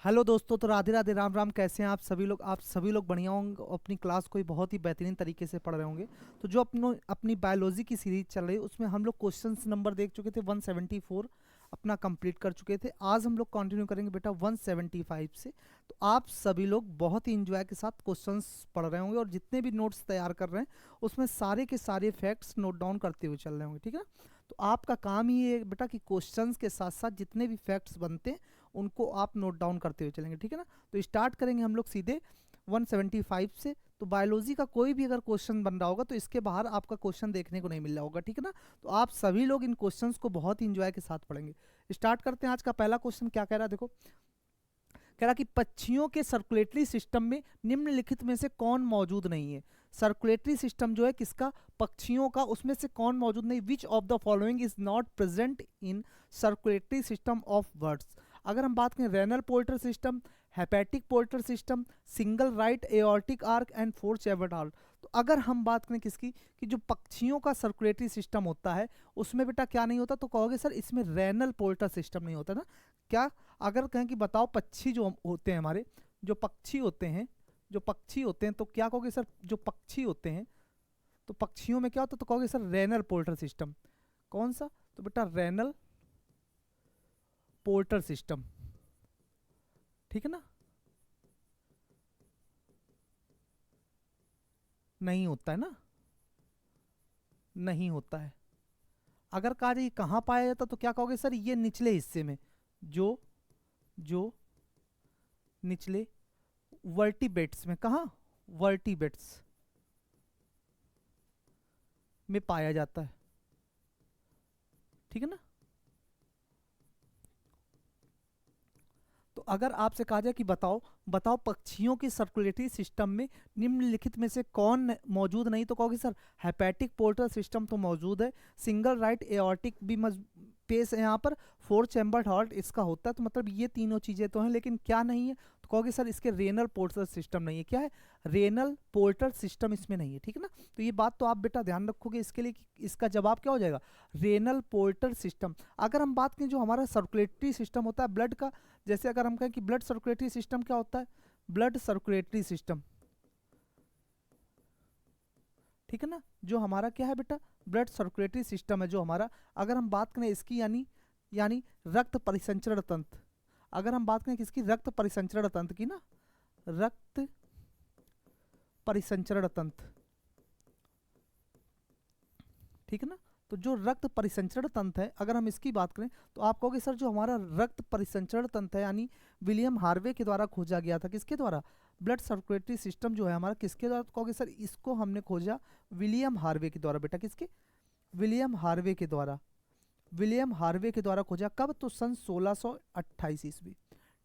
Hello दोस्तों, तो राधे राधे, राम राम। कैसे हैं आप सभी लोग बढ़िया होंगे। अपनी क्लास को बहुत ही बेहतरीन तरीके से पढ़ रहे होंगे। तो जो अपनी बायोलॉजी की सीरीज चल रही है उसमें हम लोग क्वेश्चंस नंबर देख चुके थे 174, अपना कंप्लीट कर चुके थे। आज हम लोग कंटिन्यू करेंगे बेटा 175 से। तो आप सभी लोग बहुत ही इंजॉय के साथ क्वेश्चंस पढ़ रहे होंगे और जितने भी नोट्स तैयार कर रहे हैं उसमें सारे के सारे फैक्ट्स नोट डाउन करते हुए चल रहे होंगे, ठीक है। तो आपका काम ही है बेटा कि क्वेश्चंस के साथ साथ जितने भी फैक्ट्स बनते हैं उनको आप नोट डाउन करते हुए चलेंगे, ठीक है ना। तो स्टार्ट करेंगे हम लोग सीधे 175 से। तो बायोलॉजी का कोई भी अगर क्वेश्चन बन रहा होगा तो इसके बाहर आपका क्वेश्चन देखने को नहीं मिल रहा होगा, ठीक है ना। तो आप सभी लोग इन क्वेश्चंस को बहुत ही इंजॉय के साथ पढ़ेंगे। स्टार्ट करते हैं। आज का पहला क्वेश्चन क्या कह रहा है, देखो। कह रहा कि पक्षियों के सर्कुलेटरी सिस्टम में निम्नलिखित में से कौन मौजूद नहीं है। सर्कुलेटरी सिस्टम जो है किसका, पक्षियों का, उसमें से कौन मौजूद नहीं। Which of the following is not present in circulatory system of birds. अगर हम बात करें renal porter system, hepatic porter system, single right aortic arch and four chambered arc. तो अगर हम बात करें किसकी, कि जो पक्षियों का सर्कुलेटरी सिस्टम होता है उसमें बेटा क्या नहीं होता, तो कहोगे सर इसमें रेनल पोर्टर सिस्टम नहीं होता ना। क्या, अगर कहें कि बताओ पक्षी जो होते हैं हमारे, जो पक्षी होते हैं, जो पक्षी होते हैं, तो क्या कहोगे सर, जो पक्षी होते हैं तो पक्षियों में क्या होता है, तो कहोगे सर रेनल पोर्टर सिस्टम। कौन सा, तो बेटा रेनल पोर्टर सिस्टम, ठीक है ना। नहीं होता है ना, नहीं होता है। अगर कहा जाए कहाँ पाया जाता तो क्या कहोगे सर, ये निचले हिस्से में, जो जो निचले वर्टिब्रेट्स में, कहाँ, वर्टिब्रेट्स में पाया जाता है, ठीक है ना। तो अगर आपसे कहा जाए कि बताओ बताओ पक्षियों के सर्कुलेटरी सिस्टम में निम्नलिखित में से कौन मौजूद नहीं, तो कहोगे सर हेपेटिक पोर्टल सिस्टम तो मौजूद है, सिंगल राइट एओर्टिक भी पेस है यहाँ पर, फोर चैम्बर्ड हार्ट इसका होता है। तो मतलब ये तीनों चीजें तो हैं, लेकिन क्या नहीं है, तो कहोगे सर इसके रेनल पोर्टल सिस्टम नहीं है। क्या है, रेनल पोर्टल सिस्टम इसमें नहीं है, ठीक है ना। तो ये बात तो आप बेटा ध्यान रखोगे इसके लिए कि इसका जवाब क्या हो जाएगा, रेनल पोर्टल सिस्टम। अगर हम बात करें जो हमारा सर्कुलेटरी सिस्टम होता है ब्लड का, जैसे अगर हम कहें कि ब्लड सर्कुलेटरी सिस्टम क्या होता है, ब्लड सर्कुलेटरी सिस्टम, ठीक है ना। जो हमारा क्या है बेटा, ब्लड सर्कुलेटरी सिस्टम है जो हमारा। अगर हम बात करें इसकी यानी यानी रक्त परिसंचरण तंत्र, अगर हम बात करें किसकी, रक्त परिसंचरण तंत्र की ना, रक्त परिसंचरण तंत्र, ठीक है ना। तो जो रक्त परिसंचरण तंत्र है अगर हम इसकी बात करें तो आप कहोगे सर जो हमारा रक्त परिसंचरण तंत्र है यानी विलियम हार्वे के द्वारा खोजा गया था, किसके द्वारा, ब्लड सर्कुलेटरी सिस्टम जो है हमारा किसके द्वारा, तो कहोगे सर इसको हमने खोजा विलियम हार्वे के द्वारा। बेटा किसके, विलियम हार्वे के द्वारा, विलियम हार्वे के द्वारा खोजा। कब, तो सन 1628 ईस्वी,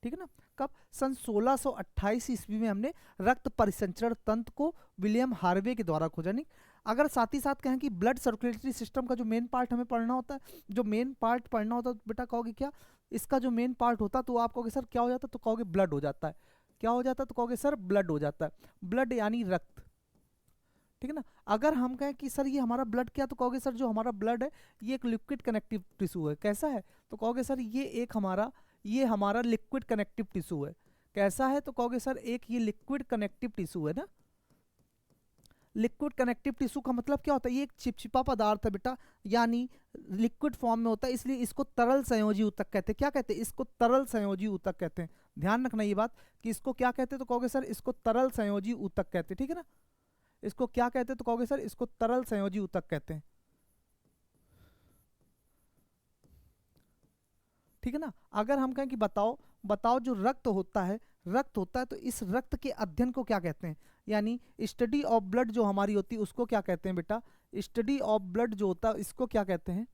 ठीक है ना। कब, सन 1628 ईस्वी में हमने रक्त परिसंचरण तंत्र को विलियम हार्वे के द्वारा खोजा। नहीं, अगर साथ ही साथ कहें कि ब्लड सर्कुलेटरी सिस्टम का जो मेन पार्ट हमें पढ़ना होता है, जो मेन पार्ट पढ़ना होता है तो बेटा कहोगे क्या, इसका जो मेन पार्ट होता है तो आप कहोगे सर क्या हो जाता है, तो कहोगे ब्लड हो जाता है। क्या हो जाता है, तो कहोगे सर ब्लड हो जाता है। ब्लड यानी रक्त, ठीक है ना। अगर हम कहें कि सर ये हमारा ब्लड क्या, तो कहोगे सर जो हमारा ब्लड है ये एक लिक्विड कनेक्टिव टिश्यू है। कैसा है, तो कहोगे सर ये हमारा लिक्विड कनेक्टिव टिश्यू है। कैसा है, तो कहोगे सर एक ये लिक्विड कनेक्टिव टिश्यू है ना। लिक्विड कनेक्टिव टिश्यू का मतलब क्या होता है, ये एक चिपचिपा पदार्थ है बेटा, यानी लिक्विड फॉर्म में होता है, इसलिए इसको तरल संयोजी ऊतक कहते हैं। क्या कहते हैं, इसको तरल संयोजी ऊतक कहते हैं। ध्यान रखना ये बात कि इसको क्या कहते हैं, तो कहोगे सर इसको तरल संयोजी ऊतक कहते हैं, ठीक है ना। इसको क्या कहते हैं, तो कहोगे सर इसको तरल संयोजी ऊतक कहते हैं, ठीक है ना। अगर हम कहें कि बताओ बताओ जो रक्त होता है तो इस रक्त के अध्ययन को क्या कहते हैं, यानी स्टडी ऑफ ब्लड जो हमारी होती है उसको क्या कहते हैं बेटा, स्टडी ऑफ ब्लड जो होता है इसको क्या कहते हैं,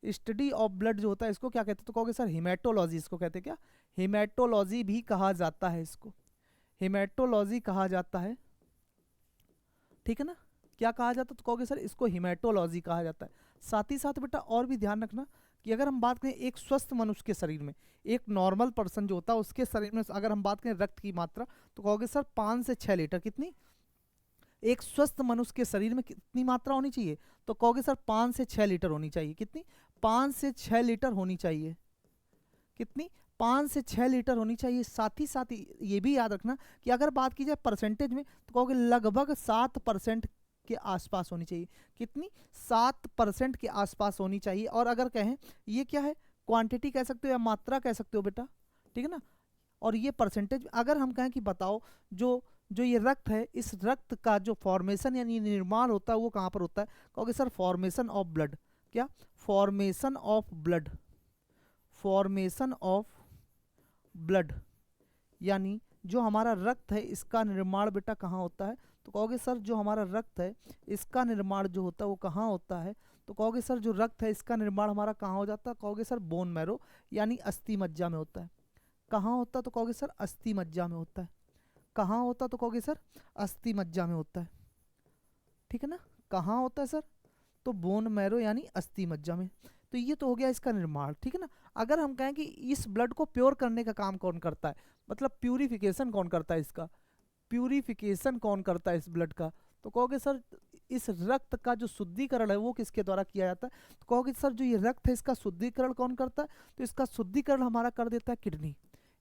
स्टडी ऑफ ब्लड जो होता है इसको क्या कहते हैं, तो कहोगे सर हिमेटोलॉजी इसको कहते हैं। क्या, हिमेटोलॉजी भी कहा जाता है इसको, हिमेटोलॉजी कहा जाता है, ठीक है ना। क्या कहा जाता है, तो कहोगे सर इसको हिमेटोलॉजी कहा जाता है। साथ ही साथ बेटा और भी ध्यान रखना कि अगर हम बात करें एक स्वस्थ मनुष्य के शरीर में, एक नॉर्मल पर्सन जो होता है उसके शरीर में अगर हम बात करें रक्त की मात्रा, तो कहोगे सर 5 से 6 लीटर। कितनी, एक स्वस्थ मनुष्य के शरीर में कितनी मात्रा होनी चाहिए, तो कहोगे सर 5 से 6 लीटर होनी चाहिए। कितनी, 5 से 6 लीटर होनी चाहिए। कितनी, 5 से 6 लीटर होनी चाहिए। साथ ही साथ ये भी याद रखना कि अगर बात की जाए परसेंटेज में तो कहोगे लगभग 7% के आसपास होनी चाहिए। कितनी? 7% के आसपास होनी चाहिए। और अगर कहें ये क्या है, क्वांटिटी कह सकते हो या मात्रा कह सकते हो बेटा, ठीक है ना। और ये परसेंटेज, अगर हम कहें कि बताओ जो जो ये रक्त है, इस रक्त का जो फॉर्मेशन यानी निर्माण होता है वो कहाँ पर होता है? कहोगे सर फॉर्मेशन ऑफ ब्लड। क्या? Formation of blood. Formation of blood यानी जो हमारा रक्त है इसका निर्माण बेटा कहाँ होता है? तो कहोगे सर जो हमारा रक्त है इसका निर्माण जो होता है वो कहाँ होता है? तो कहोगे सर जो रक्त है इसका निर्माण हमारा कहाँ हो जाता है? कहोगे सर बोन मैरो यानी अस्थि मज्जा में होता है। कहाँ होता है? तो कहोगे सर अस्थि मज्जा में होता है। कहाँ होता? तो कहोगे सर अस्थि मज्जा में होता है, ठीक है ना। कहाँ होता है सर? तो बोन मैरो यानी अस्थि मज्जा में। तो ये तो हो गया इसका निर्माण, ठीक है ना। अगर हम कहें कि इस ब्लड को प्योर करने का काम कौन करता है, मतलब प्यूरिफिकेशन कौन करता है इसका, प्यूरिफिकेशन कौन करता है इस ब्लड का, तो कहोगे सर इस रक्त का जो शुद्धिकरण है वो किसके द्वारा किया जाता है? तो कहोगे सर जो ये रक्त है इसका शुद्धिकरण कौन करता है? तो इसका शुद्धिकरण हमारा कर देता है किडनी।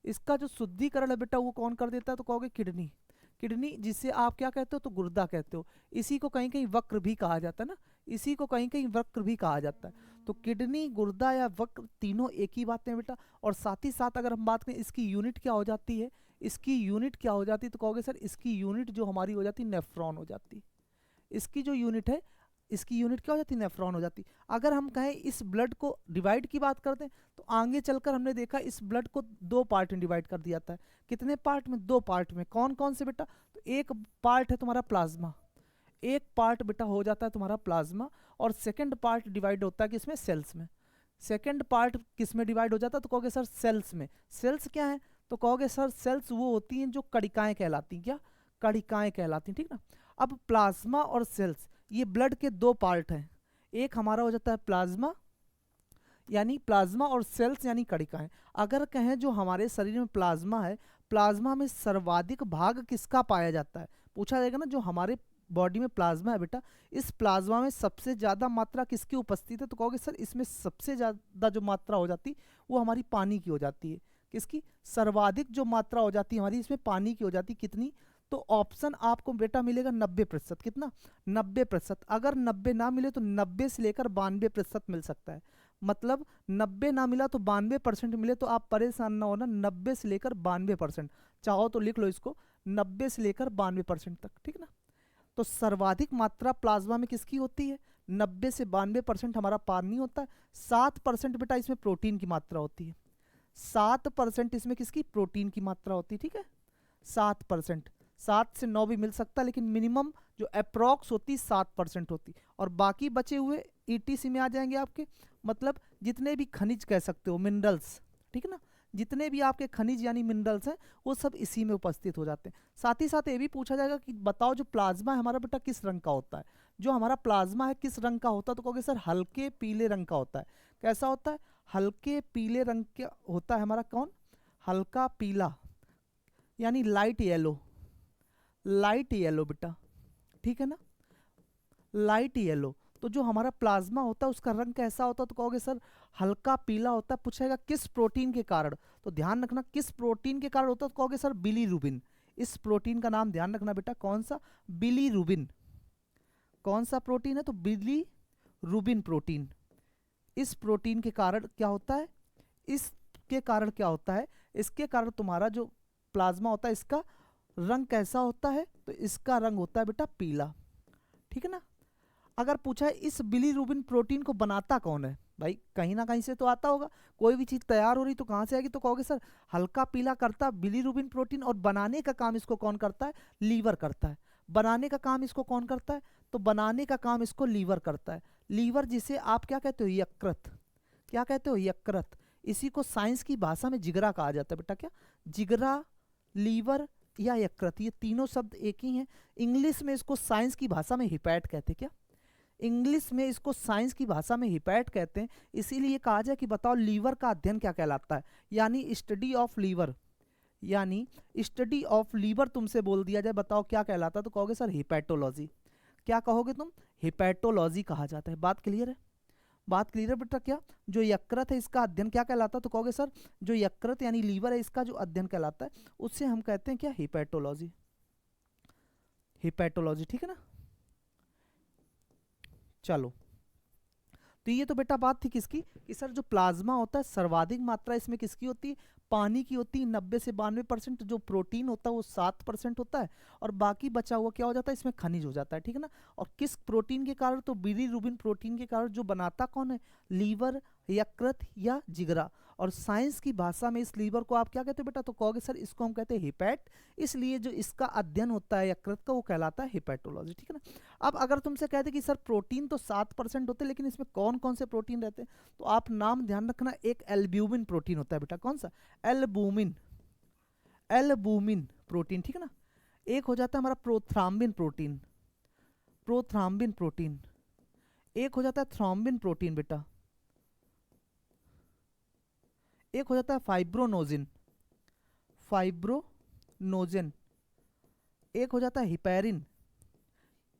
इसका जो शुद्धिकरण है बेटा वो कौन कर देता है? तो कहोगे किडनी। किडनी जिसे आप क्या कहते हो? तो गुर्दा कहते हो। इसी को कहीं कहीं वक्र भी कहा जाता है ना, इसी को कहीं कहीं वक्र भी कहा जाता है। तो किडनी, गुर्दा या वक्र तीनों एक ही बात है बेटा। और साथ ही साथ अगर हम बात करें इसकी यूनिट क्या हो जाती है, इसकी यूनिट क्या हो जाती है? तो कहोगे सर इसकी यूनिट जो हमारी हो जाती है नेफ्रॉन हो जाती है। इसकी जो यूनिट है, इसकी यूनिट क्या हो जाती है? नेफ्रॉन हो जाती। अगर हम कहें इस ब्लड को डिवाइड की बात करते हैं तो आगे चलकर हमने देखा इस ब्लड को 2 पार्ट में डिवाइड कर दिया जाता है। कितने पार्ट में? 2 पार्ट में। कौन कौन से बेटा? तो एक पार्ट है तुम्हारा प्लाज्मा, एक पार्ट बेटा हो जाता है तुम्हारा प्लाज्मा, और सेकंड पार्ट डिवाइड होता है किसमें? सेल्स में। सेकंड पार्ट किस में डिवाइड हो जाता है? तो कहोगे सर सेल्स में। सेल्स क्या है? तो कहोगे सर सेल्स वो होती हैं जो कणिकाएं कहलाती हैं। क्या? कणिकाएं कहलाती हैं, ठीक ना। अब प्लाज्मा और सेल्स ये ब्लड के 2 पार्ट हैं। एक हमारा हो जाता है प्लाज्मा यानी प्लाज्मा, और सेल्स यानी कणिकाएं। अगर कहें जो हमारे शरीर में प्लाज्मा है, प्लाज्मा में सर्वाधिक भाग किसका पाया जाता है? पूछा जाएगा ना, जो हमारे बॉडी में प्लाज्मा है बेटा, इस प्लाज्मा में सबसे ज़्यादा मात्रा किसकी उपस्थित है? तो कहोगे सर इसमें सबसे ज़्यादा जो मात्रा हो जाती वो हमारी पानी की हो जाती है। किसकी? सर्वाधिक जो मात्रा हो जाती है हमारी इसमें पानी की हो जाती। कितनी? तो ऑप्शन आपको बेटा मिलेगा 90%। कितना? 90%। अगर 90 ना मिले तो 90 से लेकर 92% मिल सकता है। मतलब 90 ना मिला तो 92% मिले, तो आप परेशान ना होना, 90 से लेकर 92%। चाहो तो लिख लो इसको, 90 से लेकर 92% तक, ठीक ना। तो सर्वाधिक मात्रा प्लाज्मा में किसकी होती है? 90 से 92% हमारा पानी होता है। 7% बेटा इसमें प्रोटीन की मात्रा होती है। 7% इसमें किसकी? प्रोटीन की मात्रा होती है, ठीक है। 7%, 7 से 9 भी मिल सकता है, लेकिन मिनिमम जो अप्रॉक्स होती 7% होती। और बाकी बचे हुए ईटीसी में आ जाएंगे आपके, मतलब जितने भी खनिज कह सकते हो, मिनरल्स, ठीक है ना। जितने भी आपके खनिज यानी मिनरल्स हैं वो सब इसी में उपस्थित हो जाते हैं। साथ ही साथ ये भी पूछा जाएगा कि बताओ जो प्लाज्मा है हमारा बेटा किस रंग का होता है? जो हमारा प्लाज्मा है किस रंग का होता है? तो कहोगे सर हल्के पीले रंग का होता है। कैसा होता है? हल्के पीले रंग का होता है हमारा। कौन? हल्का पीला यानी लाइट येलो। लाइट येलो बेटा, ठीक है ना, लाइट येलो। तो जो हमारा प्लाज्मा होता है उसका रंग कैसा होता है? तो कहोगे सर हल्का पीला होता है। पूछेगा किस प्रोटीन के कारण? तो ध्यान रखना किस प्रोटीन के कारण होता है? तो कहोगे सर बिलीरुबिन। इस प्रोटीन का नाम ध्यान रखना बेटा, कौन सा? बिलीरुबिन। कौन सा प्रोटीन है? तो बिलीरुबिन प्रोटीन। इस प्रोटीन के कारण क्या होता है? इसके कारण क्या होता है? इसके कारण तुम्हारा जो प्लाज्मा होता है इसका रंग कैसा होता है? तो इसका रंग होता है बेटा पीला, ठीक है ना। अगर पूछा है इस बिलीरुबिन प्रोटीन को बनाता कौन है? भाई कहीं ना कहीं से तो आता होगा, कोई भी चीज़ तैयार हो रही तो कहाँ से आएगी? तो कहोगे सर हल्का पीला करता बिलीरुबिन प्रोटीन, और बनाने का काम इसको कौन करता है? लीवर करता है। बनाने का काम इसको कौन करता है? तो बनाने का काम इसको लीवर करता है। लीवर जिसे आप क्या कहते हो? यकृत। क्या कहते हो? यकृत। इसी को साइंस की भाषा में जिगरा कहा जाता है बेटा। क्या? जिगरा, लीवर या यकृत, ये तीनों शब्द एक ही हैं। इंग्लिश में इसको साइंस की भाषा में हिपैट कहते हैं। क्या? इंग्लिश में इसको साइंस की भाषा में हिपैट कहते हैं। इसीलिए कहा जाए कि बताओ लीवर का अध्ययन क्या कहलाता है? यानी स्टडी ऑफ लीवर, यानी स्टडी ऑफ लीवर तुमसे बोल दिया जाए, बताओ क्या कहलाता है? तो कहोगे सर हिपैटोलॉजी। क्या कहोगे तुम? हिपैटोलॉजी कहा जाता है। बात क्लियर है? बात क्लियर है बेटा? क्या जो यकृत है इसका अध्ययन क्या कहलाता है? तो कहोगे सर जो यकृत यानी लीवर है इसका जो अध्ययन कहलाता है उससे हम कहते हैं क्या? हिपैटोलॉजी। हिपैटोलॉजी, ठीक है ना। चलो, तो ये तो बेटा बात थी किसकी कि सर जो प्लाज्मा होता है सर्वाधिक मात्रा इसमें किसकी होती है? पानी की होती है 90 से 92%। जो प्रोटीन होता है वो 7% होता है और बाकी बचा हुआ क्या हो जाता है? इसमें खनिज हो जाता है, ठीक है ना। और किस प्रोटीन के कारण? तो बिलीरुबिन प्रोटीन के कारण। जो बनाता कौन है? लीवर, यकृत या जिगरा। और साइंस की भाषा में इस लीवर को आप क्या कहते हो बेटा? तो कहोगे सर इसको हम कहते हैं हिपैट। इसलिए जो इसका अध्ययन होता है यकृत का वो कहलाता है हिपैटोलॉजी, ठीक है ना। अब अगर तुमसे कहते कि सर प्रोटीन तो 7% होते हैं लेकिन इसमें कौन कौन से प्रोटीन रहते हैं? तो आप नाम ध्यान रखना, एक एल्ब्यूमिन प्रोटीन होता है बेटा। कौन सा? एल्बुमिन। एल्बुमिन प्रोटीन, ठीक है ना। एक हो जाता है हमारा प्रोथ्राम्बिन प्रोटीन। प्रोथ्राम्बिन प्रोटीन। एक हो जाता है थ्रोम्बिन प्रोटीन बेटा। एक हो जाता है फाइब्रोनोजिन। फाइब्रोनोजिन। एक हो जाता है हिपैरिन।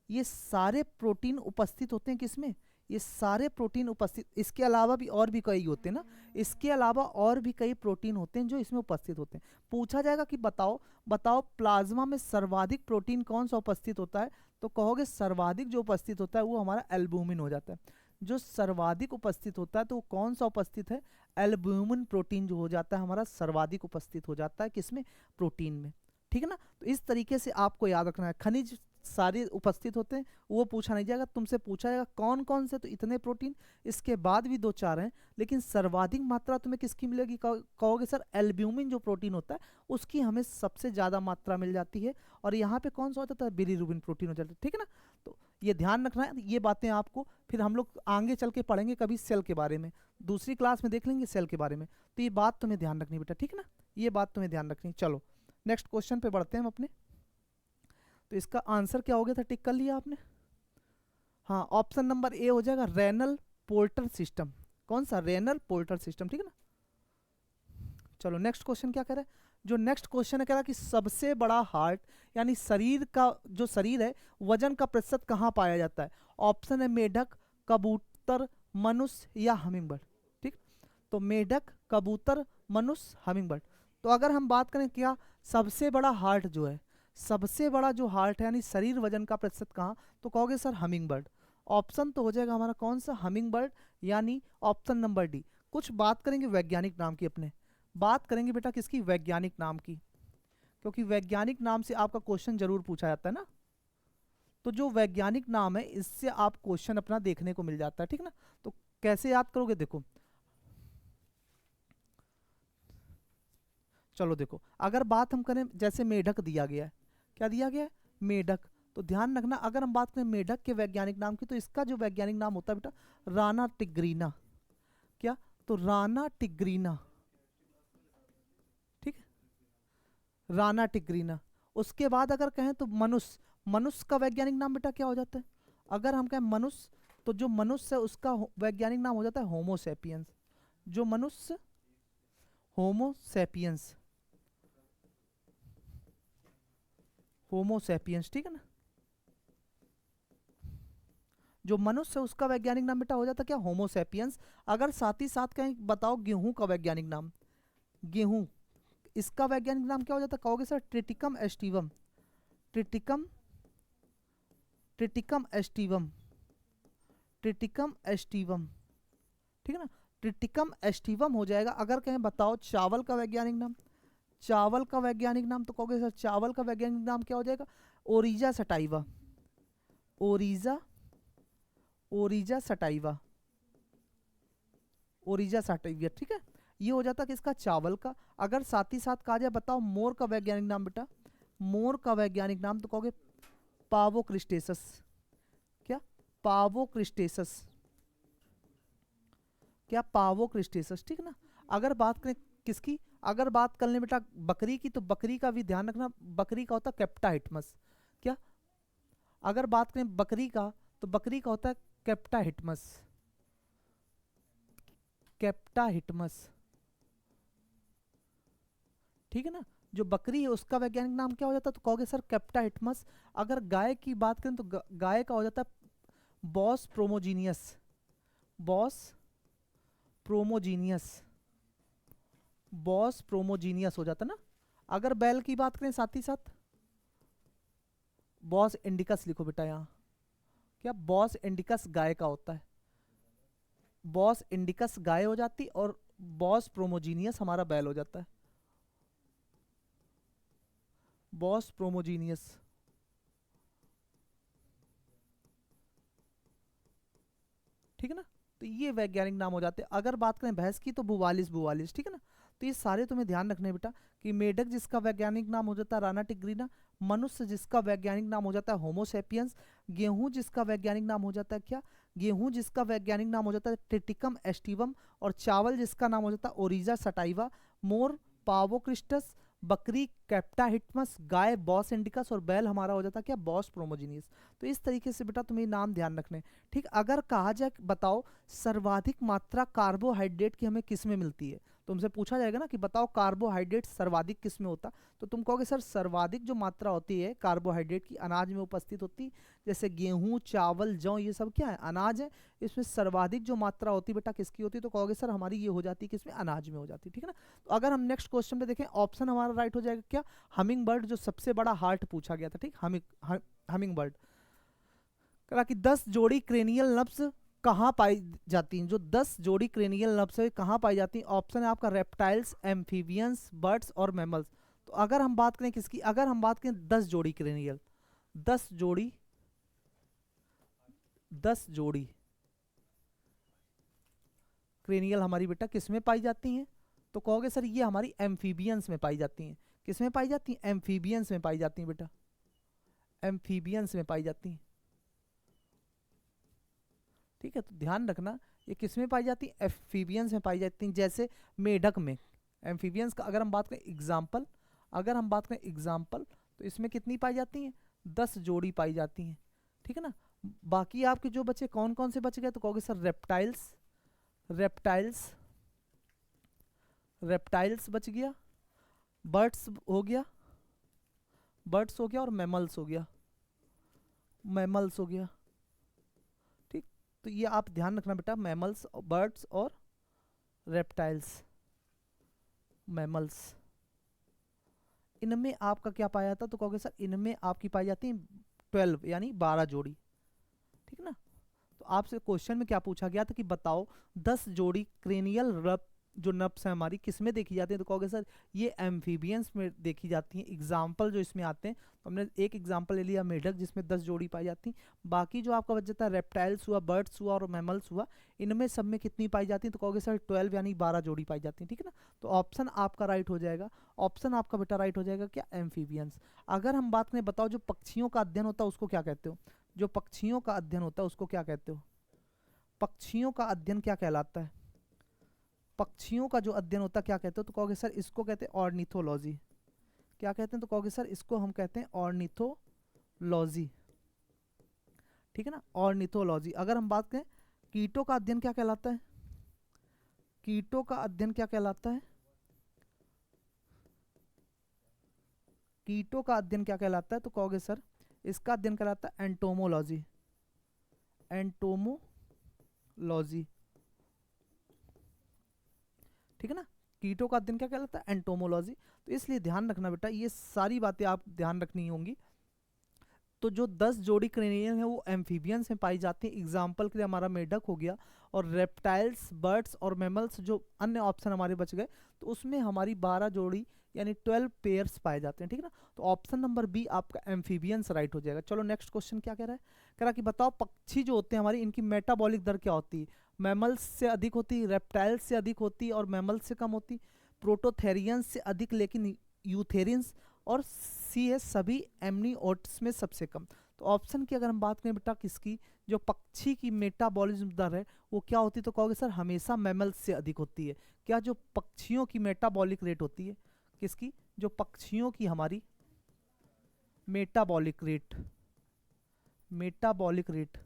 ये सारे प्रोटीन उपस्थित होते हैं किसमें? ये सारे प्रोटीन उपस्थित, इसके अलावा भी और भी कई होते हैं ना। इसके अलावा और भी कई प्रोटीन होते हैं जो इसमें उपस्थित होते हैं। पूछा जाएगा कि बताओ बताओ प्लाज्मा में सर्वाधिक प्रोटीन कौन सा उपस्थित होता है? तो कहोगे सर्वाधिक जो उपस्थित होता है वो हमारा एल्बुमिन हो जाता है। जो सर्वाधिक उपस्थित होता है तो वो कौन सा उपस्थित है? एल्बुमिन प्रोटीन जो हो जाता है हमारा सर्वाधिक उपस्थित हो जाता है किसमें? प्रोटीन में, ठीक है ना। तो इस तरीके से आपको याद रखना है। खनिज सारे उपस्थित होते हैं, वो पूछा नहीं जाएगा। तुमसे पूछा जाएगा कौन कौन से, तो इतने प्रोटीन, इसके बाद भी 2-4 हैं लेकिन सर्वाधिक मात्रा तुम्हें किसकी मिलेगी? कहोगे सर एल्ब्यूमिन जो प्रोटीन होता है उसकी हमें सबसे ज़्यादा मात्रा मिल जाती है। और यहाँ पे कौन सा हो जाता है? बिलीरुबिन प्रोटीन हो जाता है, ठीक है ना। तो ये ध्यान रखना है, ये बातें आपको फिर हम लोग आगे चल के पढ़ेंगे कभी सेल के बारे में, दूसरी क्लास में देख लेंगे सेल के बारे में। तो ये बात तुम्हें ध्यान रखनी बेटा, ठीक है ना। ये बात तुम्हें ध्यान रखनी। चलो नेक्स्ट क्वेश्चन पे बढ़ते हैं हम अपने। तो इसका आंसर क्या हो गया था? टिक कर लिया आपने? हाँ, ऑप्शन नंबर ए हो जाएगा रेनल पोर्टर सिस्टम। कौन सा? रेनल पोर्टर सिस्टम, ठीक है ना। चलो नेक्स्ट क्वेश्चन क्या कह रहा है? जो नेक्स्ट क्वेश्चन है कह रहा है कि सबसे बड़ा हार्ट यानी शरीर का जो शरीर है वजन का प्रतिशत कहाँ पाया जाता है? ऑप्शन है मेढक, कबूतर, मनुष्य या हमिंगबर्ड, ठीक। तो मेढक, कबूतर, मनुष्य, हमिंगबर्ड। तो अगर हम बात करें क्या सबसे बड़ा हार्ट जो है, सबसे बड़ा जो हार्ट है यानी शरीर वजन का प्रतिशत कहाँ? तो कहोगे सर हमिंगबर्ड। ऑप्शन तो हो जाएगा हमारा कौन सा? हमिंगबर्ड, यानी ऑप्शन नंबर डी। कुछ बात करेंगे वैज्ञानिक नाम की, अपने बात करेंगे बेटा किसकी? वैज्ञानिक नाम की, क्योंकि वैज्ञानिक नाम से आपका क्वेश्चन जरूर पूछा जाता है ना। तो जो वैज्ञानिक नाम है इससे आप क्वेश्चन अपना देखने को मिल जाता है, ठीक ना। तो कैसे याद करोगे? देखो, चलो देखो, अगर बात हम करें जैसे मेढक दिया गया है, क्या दिया गया है? मेढक। तो ध्यान रखना अगर हम बात करें मेढक के वैज्ञानिक नाम की तो इसका जो वैज्ञानिक नाम होता है बेटा राना टिग्रीना। क्या? तो राना टिग्रीना, ठीक है, राना टिग्रीना। उसके बाद अगर कहें तो मनुष्य, मनुष्य का वैज्ञानिक नाम बेटा क्या हो जाता है? अगर हम कहें मनुष्य तो जो मनुष्य है उसका वैज्ञानिक नाम हो जाता है होमोसेपियंस। जो मनुष्य, होमोसेपियंस, होमोसेपियंस, ठीक है ना। जो मनुष्य है उसका वैज्ञानिक नाम बेटा हो जाता है क्या? होमोसेपियंस। अगर साथ ही साथ कहें बताओ गेहूं का वैज्ञानिक नाम, गेहूं, इसका वैज्ञानिक नाम क्या हो जाता है? कहोगे sir Triticum aestivum. Triticum, Triticum aestivum, Triticum aestivum, ठीक है ना। ट्रिटिकम एस्टिवम हो जाएगा। अगर कहें बताओ चावल का वैज्ञानिक नाम, चावल का वैज्ञानिक नाम, तो कहोगे सर चावल का वैज्ञानिक नाम क्या हो जाएगा? ओरिजा सटाइवा। ओरिजा, ओरिजा सटाइवा, ओरिजा सटाइवा, ठीक है। ये हो जाता किसका? चावल का। अगर साथ ही साथ कहा जाए बताओ मोर का वैज्ञानिक नाम बेटा, मोर का वैज्ञानिक नाम, तो कहोगे पावोक्रिस्टेसस। क्या? पावोक्रिस्टेसस। क्या? पावोक्रिस्टेसस, ठीक है ना। अगर बात करें किसकी? अगर बात कर लें बेटा बकरी की, तो बकरी का भी ध्यान रखना, बकरी का होता है कैप्टाहिटमस। क्या? अगर बात करें बकरी का तो बकरी का होता है कैप्टाहिटमस, कैप्टाहिटमस, ठीक है ना। जो बकरी है उसका वैज्ञानिक नाम क्या हो जाता है? तो कहोगे सर कैप्टाहिटमस। अगर गाय की बात करें तो गाय का हो जाता है बॉस प्रोमोजीनियस। बॉस प्रोमोजीनियस, बॉस प्रोमोजीनियस हो जाता ना। अगर बैल की बात करें साथ ही साथ बॉस इंडिकस लिखो बेटा यहाँ, क्या बॉस इंडिकस गाय का होता है, बॉस इंडिकस गाय हो जाती और बॉस प्रोमोजीनियस हमारा बैल हो जाता है, बॉस प्रोमोजीनियस। ठीक है ना, तो ये वैज्ञानिक नाम हो जाते हैं। अगर बात करें भैंस की तो बुवालिस बुवालिस, ठीक है ना। तो ये सारे तुम्हें ध्यान रखने हैं बेटा कि मेढक जिसका वैज्ञानिक नाम हो जाता है राना टिग्रीना, मनुष्य जिसका वैज्ञानिक नाम हो जाता है होमोसेपियंस, गेहूं जिसका वैज्ञानिक नाम हो जाता है क्या, गेहूं जिसका वैज्ञानिक नाम हो जाता है ट्रिटिकम एस्टिवम, और चावल जिसका नाम हो जाता है ओरिजा सटाइवा, मोर पावोक्रिस्टस, बकरी कैप्टा हिटमस, गाय बॉस इंडिकस और बैल हमारा हो जाता है क्या बॉस प्रोमोजीनियस। तो इस तरीके से बेटा तुम्हें नाम ध्यान रखने हैं। ठीक, अगर कहा जाए बताओ सर्वाधिक मात्रा कार्बोहाइड्रेट की हमें किस में मिलती है, तुमसे पूछा जाएगा ना कि बताओ कार्बोहाइड्रेट सर्वाधिक किस में होता, तो तुम कहोगे सर सर्वाधिक जो मात्रा होती है कार्बोहाइड्रेट की अनाज में उपस्थित होती, जैसे गेहूं चावल जौ ये सब क्या है अनाज है, इसमें सर्वाधिक जो मात्रा होती बेटा किसकी होती, तो कहोगे सर हमारी ये हो जाती है किसमें अनाज में हो जाती है। ठीक है ना, तो अगर हम नेक्स्ट क्वेश्चन पे देखें ऑप्शन हमारा राइट हो जाएगा क्या, हमिंग बर्ड, जो सबसे बड़ा हार्ट पूछा गया था। ठीक, हमिंग बर्ड कहा कि 10 जोड़ी क्रेनियल नर्व्स कहाँ पाई जाती हैं, जो 10 जोड़ी क्रेनियल नर्व्स है कहाँ पाई जाती हैं, ऑप्शन है आपका रेप्टाइल्स एम्फीबियंस बर्ड्स और मैमल्स। तो अगर हम बात करें किसकी, अगर हम बात करें 10 जोड़ी क्रेनियल, 10 जोड़ी 10 जोड़ी क्रेनियल हमारी बेटा किस में पाई जाती हैं, तो कहोगे सर ये हमारी एम्फीबियंस में पाई जाती हैं, किस में पाई जाती हैं एम्फीबियंस में पाई जाती हैं बेटा, एम्फीबियंस में पाई जाती हैं। ठीक है, तो ध्यान रखना ये किस में पाई जाती है एम्फीबियंस में पाई जाती हैं। जैसे मेढक में एम्फीबियंस का अगर हम बात करें एग्जाम्पल, अगर हम बात करें एग्जाम्पल तो इसमें कितनी पाई जाती हैं 10 जोड़ी पाई जाती हैं। ठीक है ना, बाकी आपके जो बचे कौन कौन से बच गए, तो कहोगे सर रेप्टाइल्स, रेप्टाइल्स रेप्टाइल्स बच गया, बर्ड्स हो गया, बर्ड्स हो गया और मैमल्स हो गया, मैमल्स हो गया। ठीक, तो ये आप ध्यान रखना बेटा मैमल्स बर्ड्स और रेप्टाइल्स मैमल्स, इनमें आपका क्या पाया जाता, तो कहोगे सर इनमें आपकी पाई जाती है 12 यानी 12 जोड़ी। ठीक है ना, तो आपसे क्वेश्चन में क्या पूछा गया था कि बताओ 10 जोड़ी क्रेनियल रब जो नब्स हैं हमारी किस में देखी जाती है, तो कहोगे सर ये एम्फीबियंस में देखी जाती हैं। एग्जाम्पल जो इसमें आते हैं तो हमने एक एग्जाम्पल ले लिया मेढक जिसमें 10 जोड़ी पाई जाती हैं, बाकी जो आपका बच जाता है रेप्टाइल्स हुआ बर्ड्स हुआ और मैमल्स हुआ, इनमें सब में कितनी पाई जाती है, तो कहोगे सर 12 यानी 12 जोड़ी पाई जाती है। ठीक है ना, तो ऑप्शन आपका राइट हो जाएगा, ऑप्शन आपका बेटा राइट हो जाएगा क्या एम्फीबियंस। अगर हम बात करें बताओ जो पक्षियों का अध्ययन होता है उसको क्या कहते हो, जो पक्षियों का अध्ययन होता है उसको क्या कहते हो, पक्षियों का अध्ययन क्या कहलाता है, पक्षियों का जो अध्ययन होता है क्या कहते हो, तो कहोगे सर इसको कहते हैं ऑर्निथोलॉजी। क्या कहते हैं, तो कहोगे सर इसको हम कहते हैं ऑर्निथोलॉजी। ठीक है ना, ऑर्निथोलॉजी। अगर हम बात करें कीटों का अध्ययन क्या कहलाता है, कीटों का अध्ययन क्या कहलाता है, कीटों का अध्ययन क्या कहलाता है, तो कहोगे सर इसका अध्ययन कहलाता है एंटोमोलॉजी, एंटोमोलॉजी। ठीक है ना, कीटों का अध्ययन क्या कहलाता है एंटोमोलॉजी। तो इसलिए ध्यान रखना बेटा ये सारी बातें आप ध्यान रखनी होंगी। तो जो 10 जोड़ी क्रेनियल है वो एम्फीबियंस में पाई जाती है, एग्जाम्पल के लिए हमारा मेढक हो गया, और रेप्टाइल्स बर्ड्स और मैमल्स जो अन्य ऑप्शन हमारे बच गए तो उसमें हमारी 12 जोड़ी यानी 12 पेयर्स पाए जाते हैं। ठीक है ना, तो ऑप्शन नंबर बी आपका एम्फीबियंस राइट हो जाएगा। चलो नेक्स्ट क्वेश्चन क्या कह रहा है, कह रहा कि बताओ पक्षी जो होते हैं हमारी इनकी मेटाबॉलिक दर क्या होती है, मैमल्स से अधिक होती है, रेप्टाइल्स से अधिक होती है और मैमल्स से कम होती, प्रोटोथेरियंस से अधिक लेकिन यूथेरियंस, और सी है सभी एमनीओट्स में सबसे कम। तो ऑप्शन की अगर हम बात करें बेटा किसकी, जो पक्षी की मेटाबॉलिज्म दर है वो क्या होती है, तो कहोगे सर हमेशा मैमल्स से अधिक होती है। क्या जो पक्षियों की मेटाबॉलिक रेट होती है किसकी, जो पक्षियों की हमारी मेटाबॉलिक रेट, मेटाबॉलिक रेट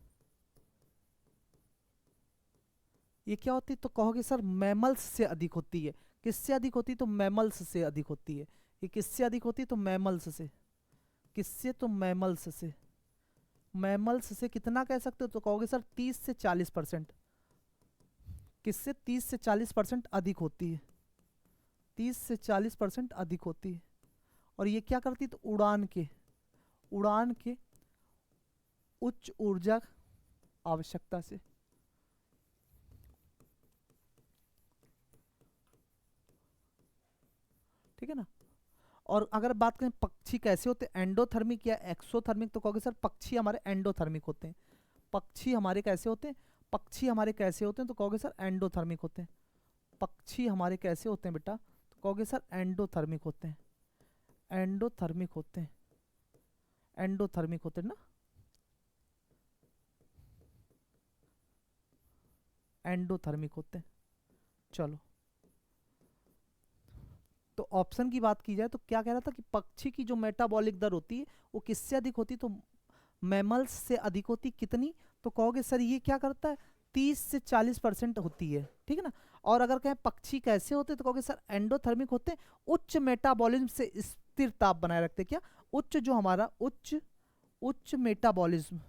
ये क्या होती है, तो कहोगे सर मैमल्स से अधिक होती है। किससे अधिक होती है, तो मैमल्स से अधिक होती है। ये किससे अधिक होती है, तो मैमल्स से, किससे, तो मैमल्स से, मैमल्स से कितना कह सकते हो, तो कहोगे सर 30 से 40%, किससे 30 से 40% अधिक होती है, 30 से 40% अधिक होती है। और ये क्या करती है, तो उड़ान के उच्च ऊर्जा आवश्यकता से। ठीक है ना। और अगर बात करें पक्षी कैसे होते हैं, एंडोथर्मिक या एक्सोथर्मिक, तो कहोगे सर पक्षी हमारे एंडोथर्मिक होते हैं। पक्षी हमारे कैसे होते हैं, पक्षी हमारे कैसे होते हैं, तो कहोगे सर एंडोथर्मिक होते हैं। पक्षी हमारे कैसे होते हैं बेटा, तो कहोगे सर एंडोथर्मिक होते हैं, एंडोथर्मिक होते हैं, एंडोथर्मिक होते हैं ना, एंडोथर्मिक होते हैं। चलो, तो ऑप्शन की बात की जाए तो क्या कह रहा था कि पक्षी की जो मेटाबॉलिक दर होती है वो किससे अधिक होती है, तो मैमल्स से अधिक होती। कितनी, तो कहोगे सर ये क्या करता है, 30 से 40% होती है। ठीक है ना। और अगर कहें पक्षी कैसे होते हैं, तो कहोगे सर एंडोथर्मिक होते हैं, उच्च मेटाबॉलिज्म से स्थिर ताप बनाए रखते हैं। क्या, उच्च, जो हमारा उच्च उच्च मेटाबॉलिज्म,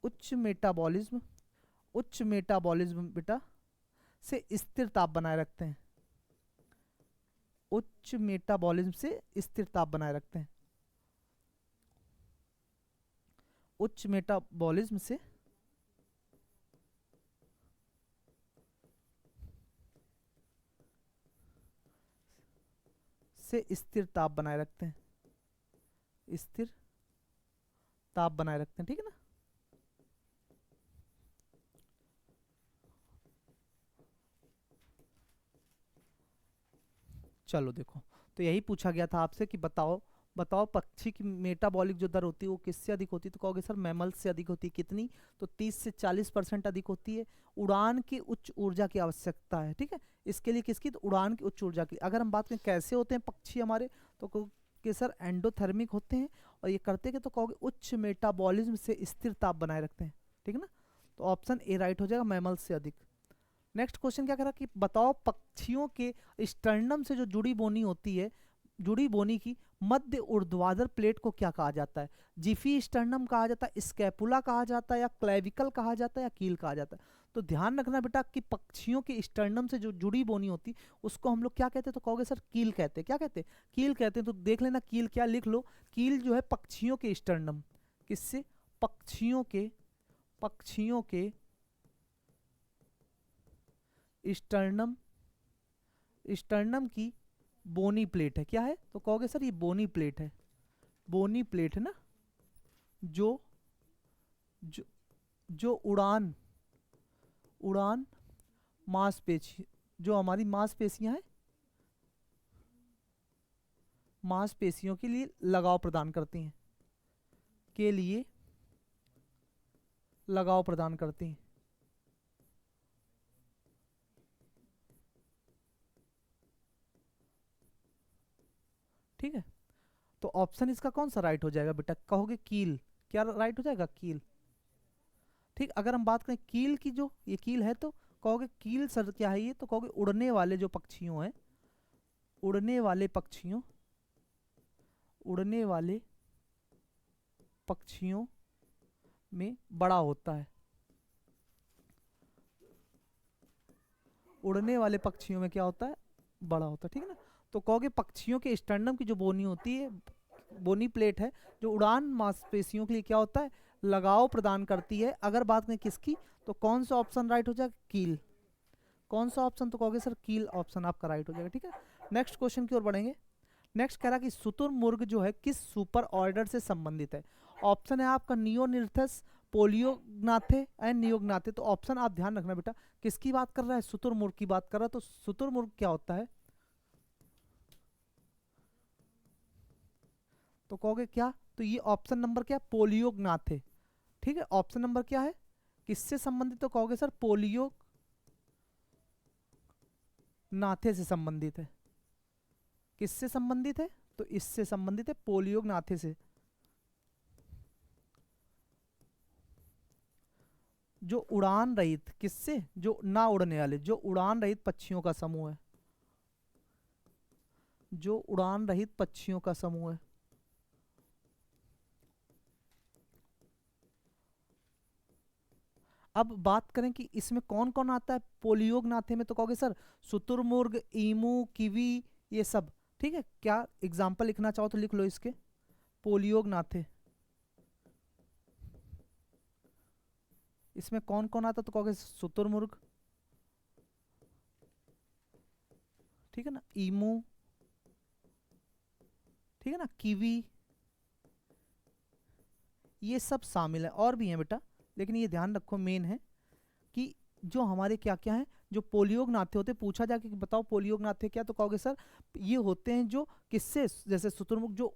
उच्च मेटाबॉलिज्म, उच्च मेटाबॉलिज्म बेटा से स्थिर ताप बनाए रखते हैं, उच्च मेटाबॉलिज्म से स्थिर ताप बनाए रखते हैं, उच्च मेटाबॉलिज्म से स्थिर ताप बनाए रखते हैं, स्थिर ताप बनाए रखते हैं। ठीक है ना। चलो देखो, तो यही पूछा गया था आपसे कि बताओ, बताओ पक्षी की मेटाबॉलिक जो दर होती है वो किससे अधिक होती है, तो कहोगे सर मैमल्स से अधिक होती है। कितनी, तो 30 से 40% अधिक होती है। उड़ान की उच्च ऊर्जा की आवश्यकता है। ठीक है, इसके लिए किसकी, तो उड़ान की उच्च ऊर्जा की। अगर हम बात करें कैसे होते हैं पक्षी हमारे, तो कहोगे सर एंडोथर्मिक होते हैं। और ये करते हैं तो कहोगे उच्च मेटाबॉलिज्म से स्थिर ताप बनाए रखते हैं। ठीक है ना। तो ऑप्शन ए राइट हो जाएगा, मैमल्स से अधिक। नेक्स्ट क्वेश्चन क्या कह रहा है कि बताओ पक्षियों के स्टर्नम से जो जुड़ी बोनी होती है, जुड़ी बोनी की मध्य ऊर्ध्वाधर प्लेट को क्या कहा जाता है, जिफी स्टर्नम कहा जाता है, स्कैपुला कहा जाता है, या क्लेविकल कहा जाता है, या कील कहा जाता है। तो ध्यान रखना बेटा कि पक्षियों के स्टर्नम से जो जुड़ी बोनी होती है उसको हम लोग क्या कहते हैं, तो कहोगे सर कील कहते हैं। क्या कहते हैं, कील कहते हैं। तो देख लेना कील क्या, लिख लो, कील जो है पक्षियों के स्टर्नम, किससे, पक्षियों के स्टर्नम, स्टर्नम की बोनी प्लेट है। क्या है, तो कहोगे सर ये बोनी प्लेट है, बोनी प्लेट है ना, जो जो जो उड़ान उड़ान मांसपेशी, जो हमारी मांसपेशियां हैं, मांसपेशियों के लिए लगाव प्रदान करती हैं, के लिए लगाव प्रदान करती हैं। ठीक है, तो ऑप्शन इसका कौन सा राइट हो जाएगा बेटा, कहोगे कील, क्या राइट हो जाएगा, कील। ठीक, अगर हम बात करें कील की, जो ये कील है, तो कहोगे कील सर क्या है ये, तो कहोगे उड़ने वाले जो पक्षियों हैं, उड़ने वाले पक्षियों, उड़ने वाले पक्षियों में बड़ा होता है, उड़ने वाले पक्षियों में क्या होता है, बड़ा होता है। ठीक है ना। तो कहोगे पक्षियों के स्टर्नम की जो बोनी होती है, बोनी प्लेट है, जो उड़ान मांसपेशियों के लिए क्या होता है, लगाव प्रदान करती है। अगर बात करें किसकी, तो कौन सा ऑप्शन राइट हो जाएगा, कील। कौन सा ऑप्शन, तो कहोगे सर कील ऑप्शन आपका राइट हो जाएगा। ठीक है, नेक्स्ट क्वेश्चन की ओर बढ़ेंगे। नेक्स्ट कह रहा कि शुतुरमुर्ग जो है किस सुपर ऑर्डर से संबंधित है। ऑप्शन है आपका नियोनिर्थस, पोलियोग्नाथे एंड नियोग्नाथे। तो ऑप्शन आप ध्यान रखना बेटा, किसकी बात कर रहा है, शुतुरमुर्ग की बात कर रहा है। तो शुतुरमुर्ग क्या होता है, तो कहोगे क्या, तो ये ऑप्शन नंबर क्या, पोलियोग्नाथे। ठीक है, ऑप्शन नंबर क्या है, किससे संबंधित, तो कहोगे सर पोलियोग्नाथे से संबंधित है। किससे संबंधित है, तो इससे संबंधित है, पोलियोग्नाथे से। जो उड़ान रहित, किससे, जो ना उड़ने वाले, जो उड़ान रहित पक्षियों का समूह है, जो उड़ान रहित पक्षियों का समूह है। अब बात करें कि इसमें कौन कौन आता है पोलियोगनाथे में, तो कहोगे सर शुतुरमुर्ग, ईमू, कीवी, ये सब। ठीक है, क्या एग्जाम्पल लिखना चाहो तो लिख लो इसके। पोलियोगनाथे इसमें कौन कौन आता, तो कहोगे शुतुरमुर्ग, ठीक है ना, ईमू, ठीक है ना, कीवी, ये सब शामिल है। और भी हैं बेटा, लेकिन ये ध्यान रखो मेन है कि जो हमारे क्या क्या हैं, जो पोलियोगनाथे होते, पूछा जाके कि बताओ पोलियोगनाथे क्या, तो कहोगे सर ये होते हैं जो किससे, जैसे शुतुरमुर्ग जो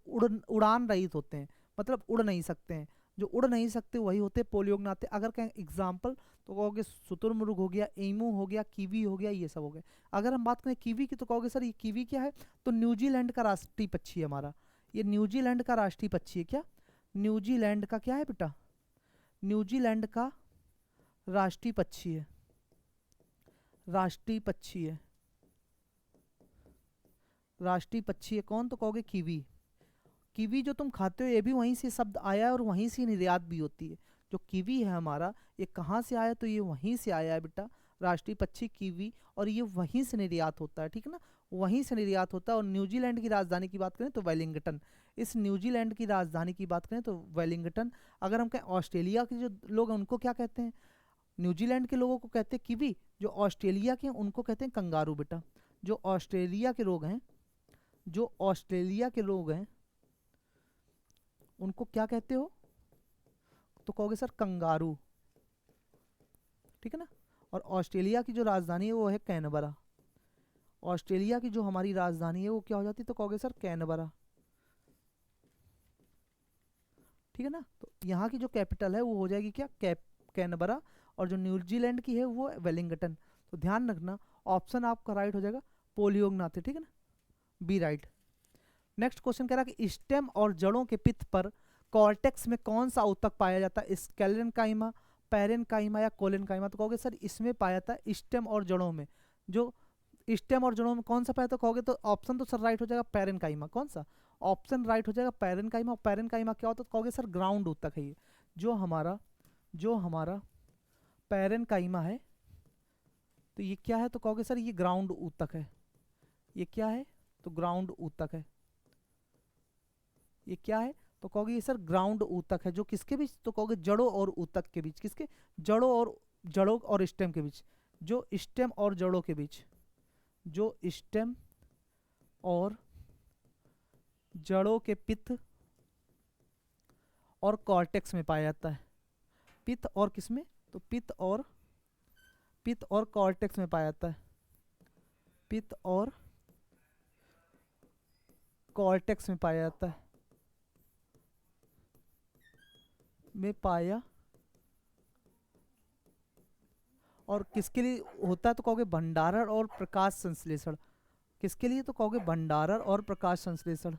उड़ान रहित होते हैं, मतलब उड़ नहीं सकते हैं, जो उड़ नहीं सकते वही होते हैं पोलियोगनाथे। अगर कहें एग्जाम्पल तो कहोगे शुतुरमुर्ग हो गया, एमू हो गया, कीवी हो गया, ये सब हो गए। अगर हम बात करें कीवी की तो कहोगे सर ये कीवी क्या है, तो न्यूजीलैंड का राष्ट्रीय पक्षी है हमारा, ये न्यूजीलैंड का राष्ट्रीय पक्षी है। क्या न्यूजीलैंड का क्या है बेटा, न्यूजीलैंड का राष्ट्रीय पक्षी है, राष्ट्रीय पक्षी है, राष्ट्रीय पक्षी है कौन, तो कहोगे कीवी। कीवी जो तुम खाते हो ये भी वहीं से शब्द आया है और वहीं से निर्यात भी होती है। जो कीवी है हमारा ये कहाँ से आया, तो ये वहीं से आया है बेटा, राष्ट्रीय पक्षी कीवी, और ये वहीं से निर्यात होता है, ठीक है ना, वहीं से निर्यात होता है। और न्यूजीलैंड की राजधानी की बात करें तो वेलिंगटन, इस न्यूजीलैंड की राजधानी की बात करें तो वेलिंगटन। अगर हम कहें ऑस्ट्रेलिया के जो लोग हैं उनको क्या कहते हैं, न्यूजीलैंड के लोगों को कहते हैं कीवी, जो ऑस्ट्रेलिया के हैं उनको कहते हैं कंगारू बेटा। जो ऑस्ट्रेलिया के लोग हैं, जो ऑस्ट्रेलिया के लोग हैं उनको क्या कहते हो, तो कहोगे सर कंगारू, ठीक है ना। और ऑस्ट्रेलिया की जो राजधानी है वो है कैनबरा, ऑस्ट्रेलिया की जो हमारी राजधानी है वो क्या हो जाती है, तो कहोगे सर कैनबरा, ठीक है ना। तो यहाँ की जो कैपिटल है वो हो जाएगी क्या, कैनबरा, और जो न्यूजीलैंड की है वो वेलिंगटन। तो ध्यान रखना ऑप्शन आपका राइट हो जाएगा पोलियोगनाथे, ठीक है ना, बी राइट। नेक्स्ट क्वेश्चन कह रहा है कि स्टेम और जड़ों के पित्त पर कॉर्टेक्स में कौन सा ऊतक पाया जाता है, स्केलेनकाइमा, पैरेनकाइमा या कोलेनकाइमा, तो कहोगे सर इसमें पाया जाता है स्टेम और जड़ों में। जो स्टेम और जड़ों में कौन सा पाया, तो कहोगे तो ऑप्शन तो सर राइट हो जाएगा पैरेनकाइमा, कौन सा ऑप्शन राइट हो जाएगा पैरेनकाइमा। और पैरेनकाइमा क्या होता है, तो कहोगे सर ग्राउंड ऊतक है ये, जो हमारा पैरेनकाइमा है, तो ये क्या है, तो कहोगे सर ये ग्राउंड ऊतक है, ये क्या है, तो ग्राउंड ऊतक है, ये क्या है, तो कहोगे ये सर ग्राउंड ऊतक है, जो किसके बीच, तो कहोगे जड़ों और ऊतक के बीच, किसके, जड़ों और स्टेम के बीच, जो स्टेम और जड़ों के बीच, जो स्टेम और जड़ों के पित्त और कॉर्टेक्स में पाया जाता है। पित्त और किसमें, तो पित्त और कॉर्टेक्स में पाया जाता है, पित्त और कॉर्टेक्स में पाया जाता है, में पाया, और किसके लिए होता है, तो कहोगे भंडारण और प्रकाश संश्लेषण, किसके लिए, तो कहोगे भंडारण और प्रकाश संश्लेषण,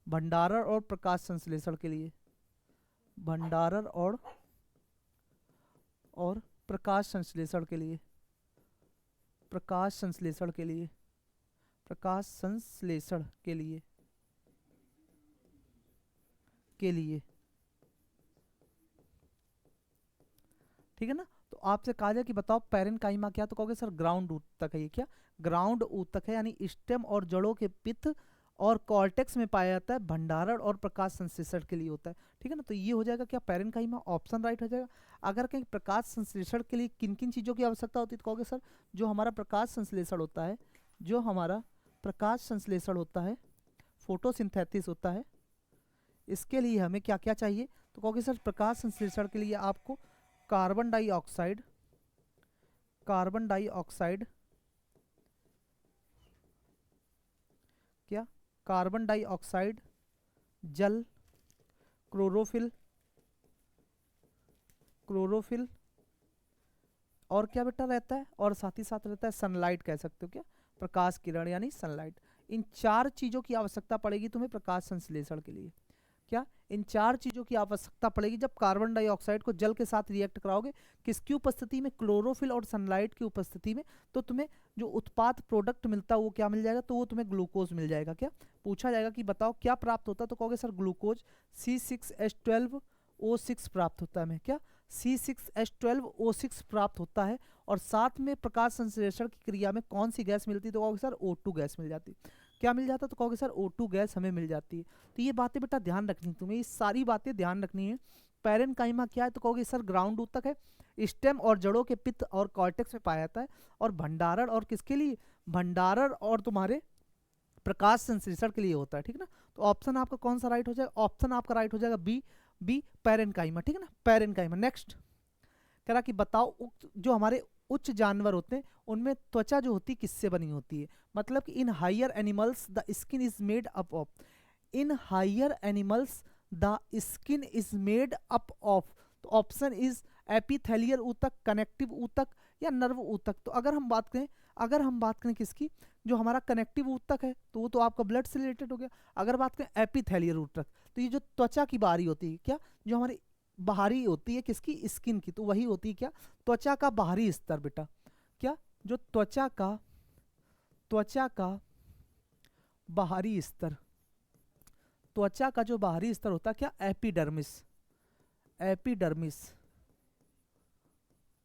भंडारण और प्रकाश संश्लेषण के लिए, भंडारण और प्रकाश संश्लेषण के लिए, प्रकाश संश्लेषण के लिए, प्रकाश संश्लेषण के लिए, ठीक है ना। तो आपसे कहा जाए कि बताओ पैरेनकाइमा क्या, तो कहोगे सर ग्राउंड ऊतक है, ये क्या ग्राउंड ऊतक है, यानी स्टेम और जड़ों के पित्त और कॉर्टेक्स में पाया जाता है, भंडारण और प्रकाश संश्लेषण के लिए होता है, ठीक है ना। तो ये हो जाएगा क्या पैरेनकाइमा, ऑप्शन राइट हो जाएगा। अगर कहीं प्रकाश संश्लेषण के लिए किन किन चीज़ों की आवश्यकता होती है, तो कहोगे सर जो हमारा प्रकाश संश्लेषण होता है, जो हमारा प्रकाश संश्लेषण होता है, फोटोसिंथेसिस होता है, इसके लिए हमें क्या क्या चाहिए, तो कहोगे सर प्रकाश संश्लेषण के लिए आपको कार्बन डाइऑक्साइड, क्या कार्बन डाइऑक्साइड, जल, क्लोरोफिल, और क्या बेटा रहता है, और साथ ही साथ रहता है सनलाइट, कह सकते हो क्या प्रकाश किरण यानी सनलाइट। इन 4 चीज़ों की आवश्यकता पड़ेगी तुम्हें प्रकाश संश्लेषण के लिए। क्या इन 4 चीज़ों की आवश्यकता पड़ेगी जब कार्बन डाइऑक्साइड को जल के साथ रिएक्ट कराओगे, किसकी उपस्थिति में, क्लोरोफिल और सनलाइट की उपस्थिति में, तो तुम्हें जो उत्पाद प्रोडक्ट मिलता है वो क्या मिल जाएगा, तो वो तुम्हें ग्लूकोज मिल जाएगा। क्या पूछा जाएगा कि बताओ क्या प्राप्त होता है, तो कहोगे सर ग्लूकोज C6H12O6 प्राप्त होता है हमें, क्या C6H12O6 प्राप्त होता है, और साथ में प्रकाश संश्लेषण की क्रिया में कौन सी गैस मिलती है, तो कहोगे सर O2 गैस मिल जाती है। क्या मिल जाता है, तो कहोगे सर O2 गैस हमें मिल जाती है। तो ये बातें बेटा ध्यान रखनी, तुम्हें ये सारी बातें ध्यान रखनी है। पैरेनकाइमा क्या है, तो कहोगे सर ग्राउंड ऊतक है, स्टेम और जड़ों के पित्त और कॉर्टेक्स में पाया जाता है, और भंडारण और किसके लिए, भंडारण और तुम्हारे प्रकाश संश्लेषण के लिए होता है, ठीक है ना। तो ऑप्शन आपका कौन सा राइट हो जाएगा, ऑप्शन आपका राइट हो जाएगा बी पैरेनकाइमा, ठीक है ना, पैरेनकाइमा। नेक्स्ट कह रहा कि बताओ जो हमारे उच्च जानवर होते हैं उनमें त्वचा जो होती है किससे बनी होती है, मतलब कि in higher animals the skin is made up of, in higher animals the skin is made up of, तो ऑप्शन इज एपिथेलियल ऊतक, कनेक्टिव ऊतक या नर्व ऊतक। तो अगर हम बात करें किसकी, जो हमारा कनेक्टिव ऊतक है तो वो तो आपका ब्लड से रिलेटेड हो गया। अगर बात करें एपिथेलियल ऊतक, तो ये जो त्वचा की बाहरी होती है, क्या जो हमारी बाहरी होती है किसकी, स्किन की, तो वही होती है क्या, त्वचा का बाहरी स्तर बेटा, क्या जो त्वचा का बाहरी स्तर, त्वचा का जो बाहरी स्तर होता है क्या, एपिडर्मिस,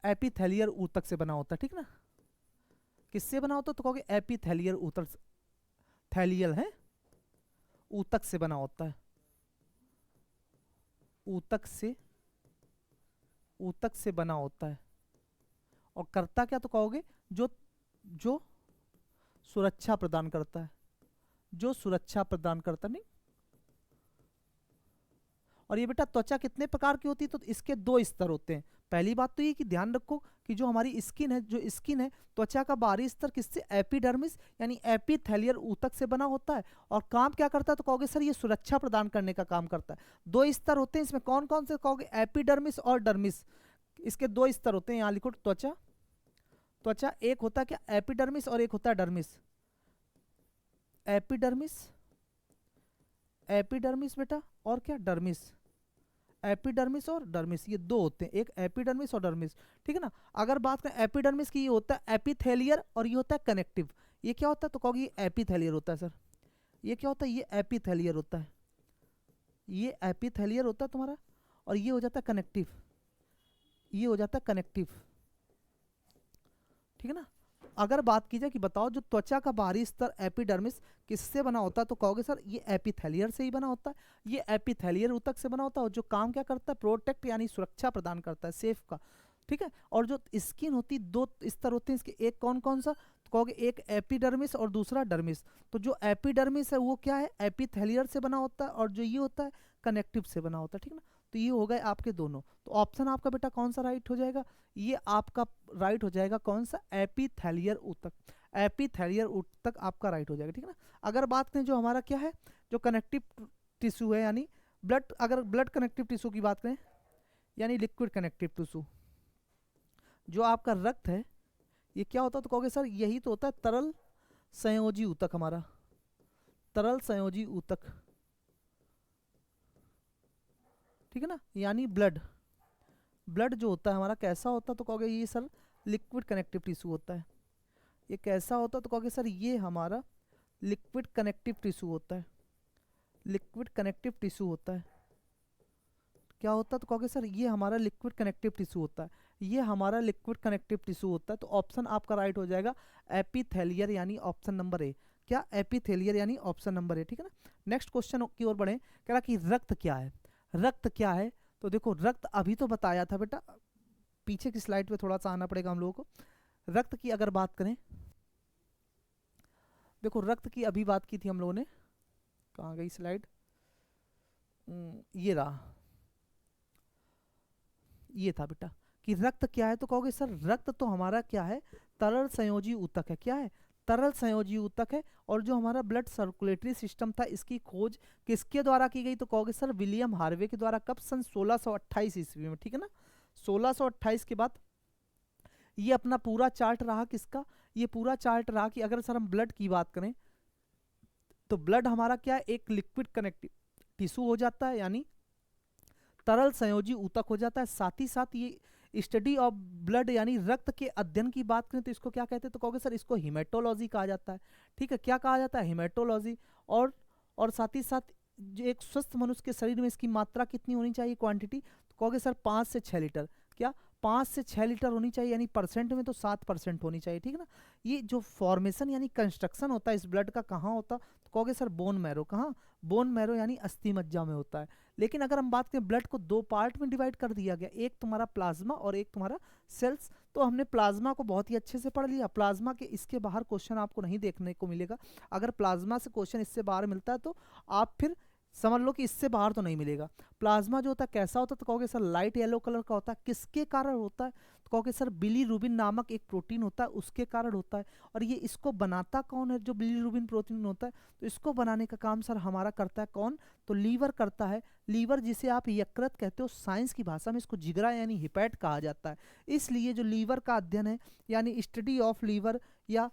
एपिथेलियल ऊतक से बना होता है, ठीक ना। किससे बना होता है, तो कहोगे एपिथेलियल ऊतक, थैलियल है, ऊतक से बना होता है, ऊतक से बना होता है। और करता क्या, तो कहोगे जो सुरक्षा प्रदान करता है, नहीं। और ये बेटा त्वचा कितने प्रकार की होती है, तो इसके दो स्तर होते हैं। पहली बात तो ये कि ध्यान रखो कि जो हमारी स्किन है, त्वचा का बाहरी स्तर किससे, एपिडर्मिस यानी एपिथेलियल ऊतक से बना होता है। और काम क्या करता है, तो कहोगे सर ये सुरक्षा प्रदान करने का काम करता है। दो स्तर होते हैं इसमें, कौन कौन से, कहोगे एपिडर्मिस और डर्मिस, इसके दो स्तर होते हैं, यहाँ लिखो त्वचा, एक होता है क्या एपिडर्मिस और एक होता है डर्मिस। एपिडर्मिस बेटा और क्या डर्मिस, एपिडर्मिस और डर्मिस, ये दो होते हैं, एक एपिडर्मिस और डर्मिस, ठीक है ना। अगर बात करें एपिडर्मिस की, ये होता है एपिथेलियर और ये होता है कनेक्टिव। ये क्या होता है, तो कहोगे ये एपिथेलियर होता है सर। ये क्या होता है, ये एपिथेलियर होता है, ये एपिथेलियर होता है तुम्हारा, और ये हो जाता है कनेक्टिव, ठीक है ना। अगर बात की जाए कि बताओ जो त्वचा का बाहरी स्तर एपिडर्मिस किससे बना होता है, तो कहोगे सर ये एपिथेलियर से ही बना होता है, ये एपिथेलियर ऊतक से बना होता है, और जो काम क्या करता है, प्रोटेक्ट यानी सुरक्षा प्रदान करता है, सेफ का, ठीक है। और जो स्किन होती है दो स्तर होते हैं इसके, एक कौन कौन सा, तो कहोगे एक एपिडर्मिस और दूसरा डर्मिस। तो जो एपिडर्मिस है वो क्या है, एपिथेलियर से बना होता है, और जो ये होता है कनेक्टिव से बना होता है, ठीक है ना। तो ये हो गए आपके दोनों। तो ऑप्शन आपका बेटा कौन सा राइट हो जाएगा, ये आपका राइट हो जाएगा कौन सा, एपिथेलियर ऊतक, आपका राइट हो जाएगा, ठीक है ना। अगर बात करें जो हमारा क्या है, जो कनेक्टिव टिश्यू है यानी ब्लड, अगर ब्लड कनेक्टिव टिश्यू की बात करें यानी लिक्विड कनेक्टिव टिश्यू, जो आपका रक्त है, ये क्या होता है, तो कहोगे सर यही तो होता है तरल संयोजी ऊतक, हमारा तरल संयोजी ऊतक, ठीक है ना। यानी ब्लड जो होता है हमारा कैसा होता है, तो कहोगे ये सर लिक्विड कनेक्टिव टिश्यू होता है। ये कैसा होता है, तो कहोगे सर ये हमारा लिक्विड कनेक्टिव टिश्यू होता है, क्या होता है, तो कहोगे सर ये हमारा लिक्विड कनेक्टिव टिश्यू होता है, तो ऑप्शन आपका राइट हो जाएगा एपिथेलियर यानी ऑप्शन नंबर ए, क्या एपिथेलियर यानी ऑप्शन नंबर ए, ठीक है ना। नेक्स्ट क्वेश्चन की ओर बढ़े, कह रहा कि रक्त क्या है, तो देखो रक्त अभी तो बताया था बेटा, पीछे की स्लाइड पे थोड़ा सा आना पड़ेगा हम लोगों को। रक्त की अगर बात करें, देखो रक्त की अभी बात की थी हम लोगों ने, कहाँ गई स्लाइड, ये रहा, ये था बेटा कि रक्त क्या है, तो कहोगे सर रक्त तो हमारा क्या है, तरल संयोजी ऊतक है, क्या है, तरल संयोजी ऊतक है। और जो हमारा ब्लड सर्कुलेटरी सिस्टम था इसकी खोज किसके द्वारा की गई, तो कहोगे सर विलियम हार्वे के द्वारा, कब, सन 1628 ईस्वी में, ठीक है ना। 1628 के बाद ये अपना पूरा चार्ट रहा किसका, ये पूरा चार्ट रहा कि अगर सर हम ब्लड की बात करें तो ब्लड हमारा क्या है, एक लिक्विड कनेक्टिव टिश्यू हो जाता है, यानी तरल संयोजी ऊतक हो जाता है। साथ ही साथ ये स्टडी ऑफ ब्लड यानी रक्त के अध्ययन की बात करें तो इसको क्या कहते हैं, तो कहोगे सर इसको हिमेटोलॉजी कहा जाता है, ठीक है, क्या कहा जाता है, हिमेटोलॉजी। और साथ ही साथ जो एक स्वस्थ मनुष्य के शरीर में इसकी मात्रा कितनी होनी चाहिए, क्वांटिटी, तो कहोगे सर 5 से 6 लीटर, क्या 5 से 6 लीटर होनी चाहिए, यानी परसेंट में तो 7% होनी चाहिए, ठीक है ना। ये जो फॉर्मेशन यानी कंस्ट्रक्शन होता है इस ब्लड का कहाँ होता, तो कहोगे सर बोन मैरो। कहाँ? बोन मैरो यानी अस्थि मज्जा में होता है। लेकिन अगर हम बात करें ब्लड को दो पार्ट में डिवाइड कर दिया गया, एक तुम्हारा प्लाज्मा और एक तुम्हारा सेल्स। तो हमने प्लाज्मा को बहुत ही अच्छे से पढ़ लिया। प्लाज्मा के इसके बाहर क्वेश्चन आपको नहीं देखने को मिलेगा। अगर प्लाज्मा से क्वेश्चन इससे बाहर मिलता है तो आप फिर समझ लो कि इससे बाहर तो नहीं मिलेगा। प्लाज्मा जो होता है कैसा होता है, तो कहोगे सर लाइट येलो कलर का होता है। किसके कारण होता है, तो कहोगे सर बिलीरुबिन नामक एक प्रोटीन होता है उसके कारण होता है। और ये इसको बनाता कौन है, जो बिलीरुबिन प्रोटीन होता है, तो इसको बनाने का काम सर हमारा करता है कौन, तो लीवर करता है। लीवर जिसे आप यकृत कहते हो, साइंस की भाषा में इसको जिगरा यानी हिपैट कहा जाता है। इसलिए जो लीवर का अध्ययन है यानी स्टडी ऑफ लीवर या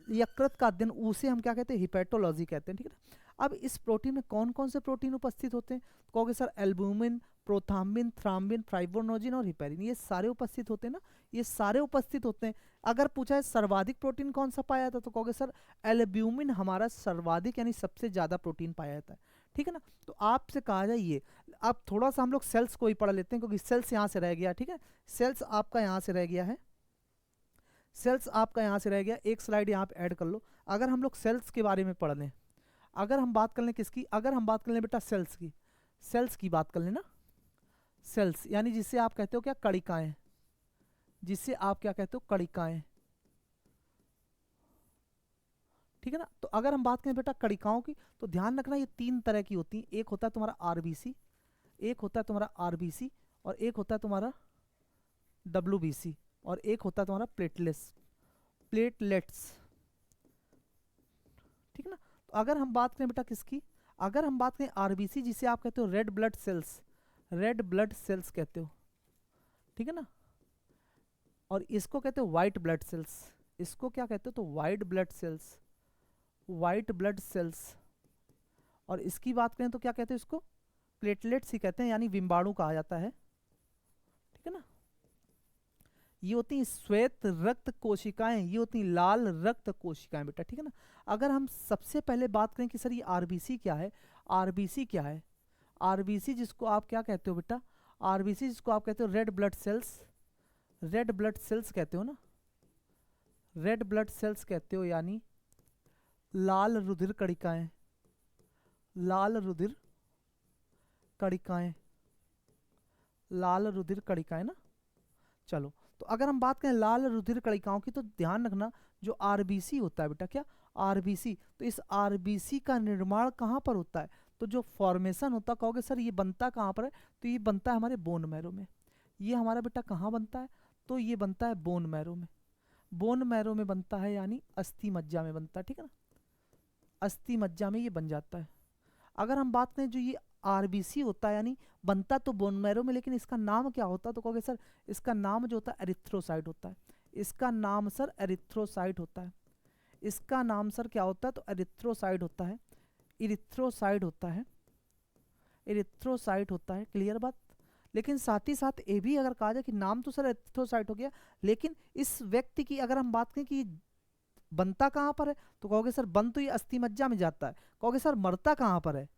यकृत का अध्ययन, उसे हम क्या कहते हैं, हिपैटोलॉजी कहते हैं, ठीक है ना। अब इस प्रोटीन में कौन कौन से प्रोटीन उपस्थित होते हैं, तो कहोगे सर एल्बुमिन, प्रोथाम्बिन, थ्राम्बिन, फाइब्रोनोजिन और हिपेरिन, ये सारे उपस्थित होते हैं ना, ये सारे उपस्थित होते हैं। अगर पूछा है सर्वाधिक प्रोटीन कौन सा पाया जाता है, तो कहोगे सर एल्ब्यूमिन हमारा सर्वाधिक यानी सबसे ज्यादा प्रोटीन पाया जाता है, ठीक है ना। तो आपसे कहा जाए ये, अब थोड़ा सा हम लोग सेल्स को ही पढ़ लेते हैं क्योंकि सेल्स यहाँ से रह गया, ठीक है। सेल्स आपका यहाँ से रह गया है, सेल्स आपका यहाँ से रह गया। एक स्लाइड यहाँ पे ऐड कर लो। अगर हम लोग सेल्स के बारे में पढ़ लें, अगर हम बात कर लें किसकी, अगर हम बात कर लें बेटा सेल्स की, सेल्स की बात कर लें ना, सेल्स यानी जिसे आप कहते हो क्या, कणिकाएं, जिसे आप क्या कहते हो, कणिकाएं, ठीक है ना। तो अगर हम बात करें बेटा कणिकाओं की, तो ध्यान रखना ये तीन तरह की होती हैं। एक होता है तुम्हारा आरबीसी, एक होता है तुम्हारा आरबीसी, और एक होता है तुम्हारा डब्ल्यूबीसी, और एक होता है तुम्हारा प्लेटलेट्स, ठीक है ना। तो अगर हम बात करें बेटा किसकी, अगर हम बात करें आरबीसी, जिसे आप कहते हो red blood cells, red blood cells कहते हो, ठीक है ना। और इसको कहते हो वाइट ब्लड सेल्स, इसको क्या कहते हो, तो white blood cells, white blood cells. और इसकी बात करें तो क्या कहते हैं, इसको प्लेटलेट्स ही कहते हैं, यानी बिम्बाणु कहा जाता है, ठीक है ना। ये होती हैं श्वेत रक्त कोशिकाएं, ये होती हैं लाल रक्त कोशिकाएं बेटा, ठीक है ना। अगर हम सबसे पहले बात करें कि सर ये आरबीसी क्या है, आरबीसी क्या है, आरबीसी जिसको आप क्या कहते हो बेटा, आरबीसी जिसको आप कहते हो red blood cells, red blood cells कहते हो ना, रेड ब्लड सेल्स कहते हो, यानी लाल रुधिर कणिकाएं, लाल रुधिर कणिकाएं, लाल रुधिर कणिकाएं ना। चलो, तो अगर हम बात करें लाल रुधिर कणिकाओं की, तो ध्यान रखना जो आरबीसी होता है बेटा, क्या आरबीसी, तो इस आरबीसी का निर्माण कहाँ पर होता है, तो जो फॉर्मेशन होता, कहोगे सर ये बनता कहाँ पर है, तो ये बनता है हमारे बोन मैरो में। ये हमारा बेटा कहाँ बनता है, तो ये बनता है बोन मैरो में, बोन मैरो में बनता है, यानी अस्थि मज्जा में बनता है, ठीक है ना, अस्थि मज्जा में ये बन जाता है। अगर हम बात करें जो ये आरबीसी होता है, यानी बनता तो बोन मैरो में, लेकिन इसका नाम क्या होता है, तो कहोगे सर इसका नाम जो होता है एरिथ्रोसाइट होता है, इसका नाम सर एरिथ्रोसाइट होता है, इसका नाम सर क्या होता है, तो एरिथ्रोसाइट होता है, इरिथ्रोसाइट होता है, इरिथ्रोसाइट होता है, क्लियर बात। लेकिन साथ ही साथ ये भी अगर कहा जाए कि नाम तो सर एरिथ्रोसाइट हो गया, लेकिन इस व्यक्ति की अगर हम बात करें कि बनता कहाँ पर है, तो कहोगे सर बन तो ये अस्थि मज्जा में जाता है। कहोगे सर मरता कहाँ पर है,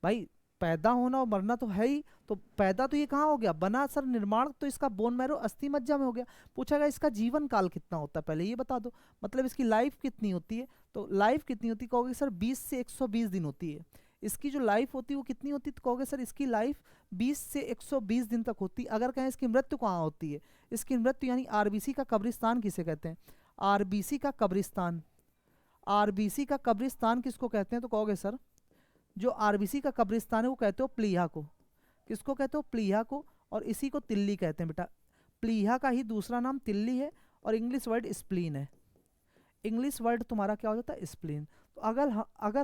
भाई पैदा होना और मरना तो है ही, तो पैदा तो ये कहाँ हो गया, बना सर निर्माण तो इसका बोन मैरो अस्थि मज्जा में हो गया। पूछा गया इसका जीवन काल कितना होता है, पहले ये बता दो, मतलब इसकी लाइफ कितनी होती है, तो लाइफ कितनी होती है, कहोगे सर 20 से 120 दिन होती है। इसकी जो लाइफ होती है वो कितनी होती है, तो कहोगे सर इसकी लाइफ 20 से 120 दिन तक होती है। अगर कहें इसकी मृत्यु कहाँ होती है, इसकी मृत्यु यानी आरबीसी का कब्रिस्तान किसे कहते हैं, आरबीसी का कब्रिस्तान, आरबीसी का कब्रिस्तान किसको कहते हैं, तो कहोगे सर जो आरबीसी का कब्रिस्तान है वो कहते हो प्लीहा को, किसको कहते हो, प्लीहा को, और इसी को तिल्ली कहते हैं बेटा। प्लीहा का ही दूसरा नाम तिल्ली है, और इंग्लिश वर्ड स्प्लीन है, इंग्लिश वर्ड तुम्हारा क्या हो जाता है, स्प्लीन। तो अगर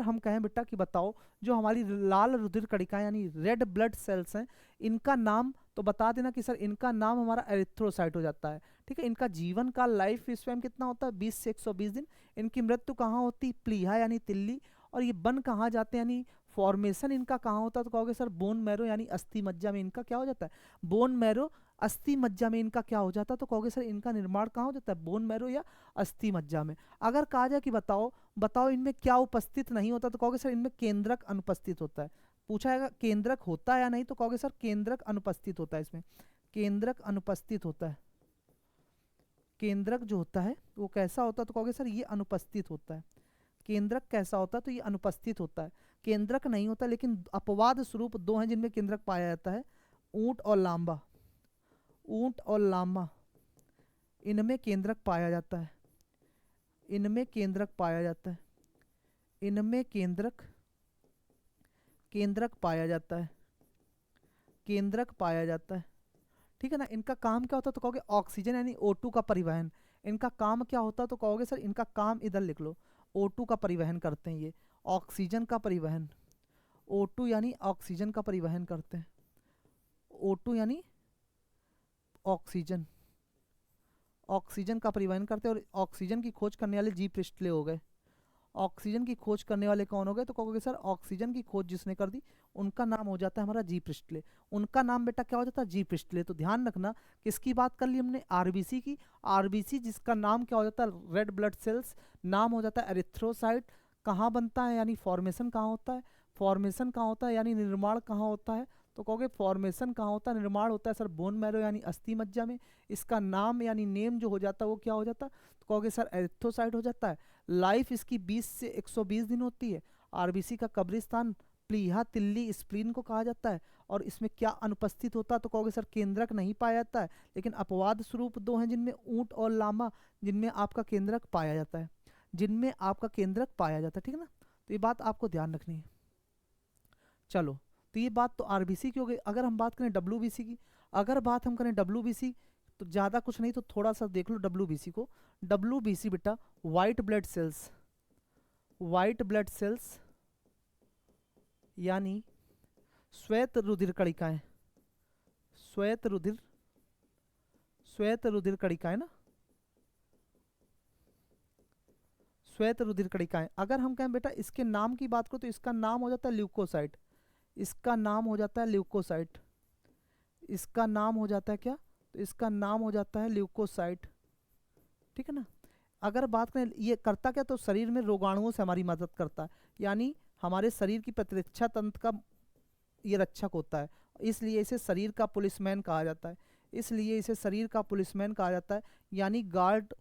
हम कहें बेटा कि बताओ जो हमारी लाल रुधिर कणिकाएं यानी रेड ब्लड सेल्स हैं, इनका नाम, तो बता देना कि सर इनका नाम हमारा एरिथ्रोसाइट हो जाता है, ठीक है। इनका जीवन का लाइफ स्पैन कितना होता है, 20 से 120 दिन। इनकी मृत्यु कहाँ होती, प्लीहा यानी तिल्ली। और ये बन कहाँ जाते हैं, यानी फॉर्मेशन इनका कहाँ होता है, तो कहोगे सर बोन मैरो यानी अस्थि मज्जा में इनका क्या हो जाता है, बोन मैरो अस्थि मज्जा में इनका क्या हो जाता है, तो कहोगे सर इनका निर्माण कहाँ हो जाता है, बोन मैरो या अस्थि मज्जा में। अगर कहा जाए कि बताओ बताओ इनमें क्या उपस्थित नहीं होता, तो कहोगे सर इनमें केंद्रक अनुपस्थित होता है। पूछा जाएगा केंद्रक होता है या नहीं, तो कहोगे सर केंद्रक अनुपस्थित होता है इसमें, केंद्रक अनुपस्थित होता है। केंद्रक जो होता है वो कैसा होता है, तो कहोगे सर ये अनुपस्थित होता है। केंद्रक कैसा होता है, तो ये अनुपस्थित होता है। केंद्रक नहीं होता, लेकिन अपवाद स्वरूप दो हैं जिनमें केंद्रक पाया जाता है, ऊंट और लांबा। ऊंट और लामा, इनमें केंद्रक पाया जाता है। इनमें केंद्रक पाया जाता है। इनमें केंद्रक पाया जाता है। केंद्रक पाया जाता है, ठीक है ना। इनका काम क्या होता है, तो कहोगे ऑक्सीजन यानी O2 का परिवहन। इनका काम क्या होता है, तो कहोगे सर इनका काम इधर लिख लो, O2 का परिवहन करते हैं ये, ऑक्सीजन का परिवहन। O2 यानी ऑक्सीजन का परिवहन करते हैं। O2 यानी ऑक्सीजन, ऑक्सीजन का परिवहन करते हैं। और ऑक्सीजन की खोज करने वाले जी प्रिस्टले हो गए। ऑक्सीजन की खोज करने वाले कौन हो गए, तो कहोगे सर ऑक्सीजन की खोज जिसने कर दी उनका नाम हो जाता है हमारा जी प्रिस्टले। उनका नाम बेटा क्या हो जाता है, जी प्रिस्टले। तो ध्यान रखना किसकी बात कर ली हमने, आरबीसी की। आरबीसी जिसका नाम क्या हो जाता है, रेड ब्लड सेल्स, नाम हो जाता है एरिथ्रोसाइट। कहाँ बनता है, यानी फॉर्मेशन कहाँ होता है, फॉर्मेशन कहाँ होता है यानी निर्माण कहाँ होता है, तो कहोगे फॉर्मेशन कहाँ होता है, निर्माण होता है सर बोन मैरो यानी अस्थि मज्जा में। इसका नाम यानी नेम जो हो जाता है वो क्या हो जाता है, तो कहोगे सर एरिथ्रोसाइट हो जाता है। लाइफ इसकी 20 से 120 दिन होती है। आरबीसी का कब्रिस्तान प्लीहा तिल्ली स्प्लीन को कहा जाता है। और इसमें क्या अनुपस्थित होता है, तो कहोगे सर केंद्रक नहीं पाया जाता है, लेकिन अपवाद स्वरूप दो हैं जिनमें ऊंट और लामा, जिनमें आपका केंद्रक पाया जाता है, जिनमें आपका केंद्रक पाया जाता है, ठीक है ना। तो ये बात आपको ध्यान रखनी है। चलो, तो ये बात तो आरबीसी की हो गई। अगर हम बात करें डब्ल्यूबीसी की, अगर बात हम करें डब्ल्यूबीसी, तो ज़्यादा कुछ नहीं तो थोड़ा सा देख लो डब्ल्यूबीसी को। डब्ल्यूबीसी बेटा white blood cells, white blood cells यानी श्वेत रुधिर कणिकाएं, श्वेत रुधिर, श्वेत रुधिर कणिकाएं ना, श्वेत रुधिर कणिकाएं। अगर हम कहें बेटा इसके नाम की बात करो तो इसका नाम हो जाता है ल्यूकोसाइट। इसका नाम हो जाता है ल्यूकोसाइट। इसका नाम हो जाता है क्या, तो इसका नाम हो जाता है ल्यूकोसाइट, ठीक है ना। अगर बात करें ये करता क्या, तो शरीर में रोगाणुओं से हमारी मदद करता है, यानी हमारे शरीर की प्रतिरक्षा तंत्र का ये रक्षक होता है। इसलिए इसे शरीर का पुलिसमैन कहा जाता है। इसलिए इसे शरीर का पुलिसमैन कहा जाता है, यानी गार्ड,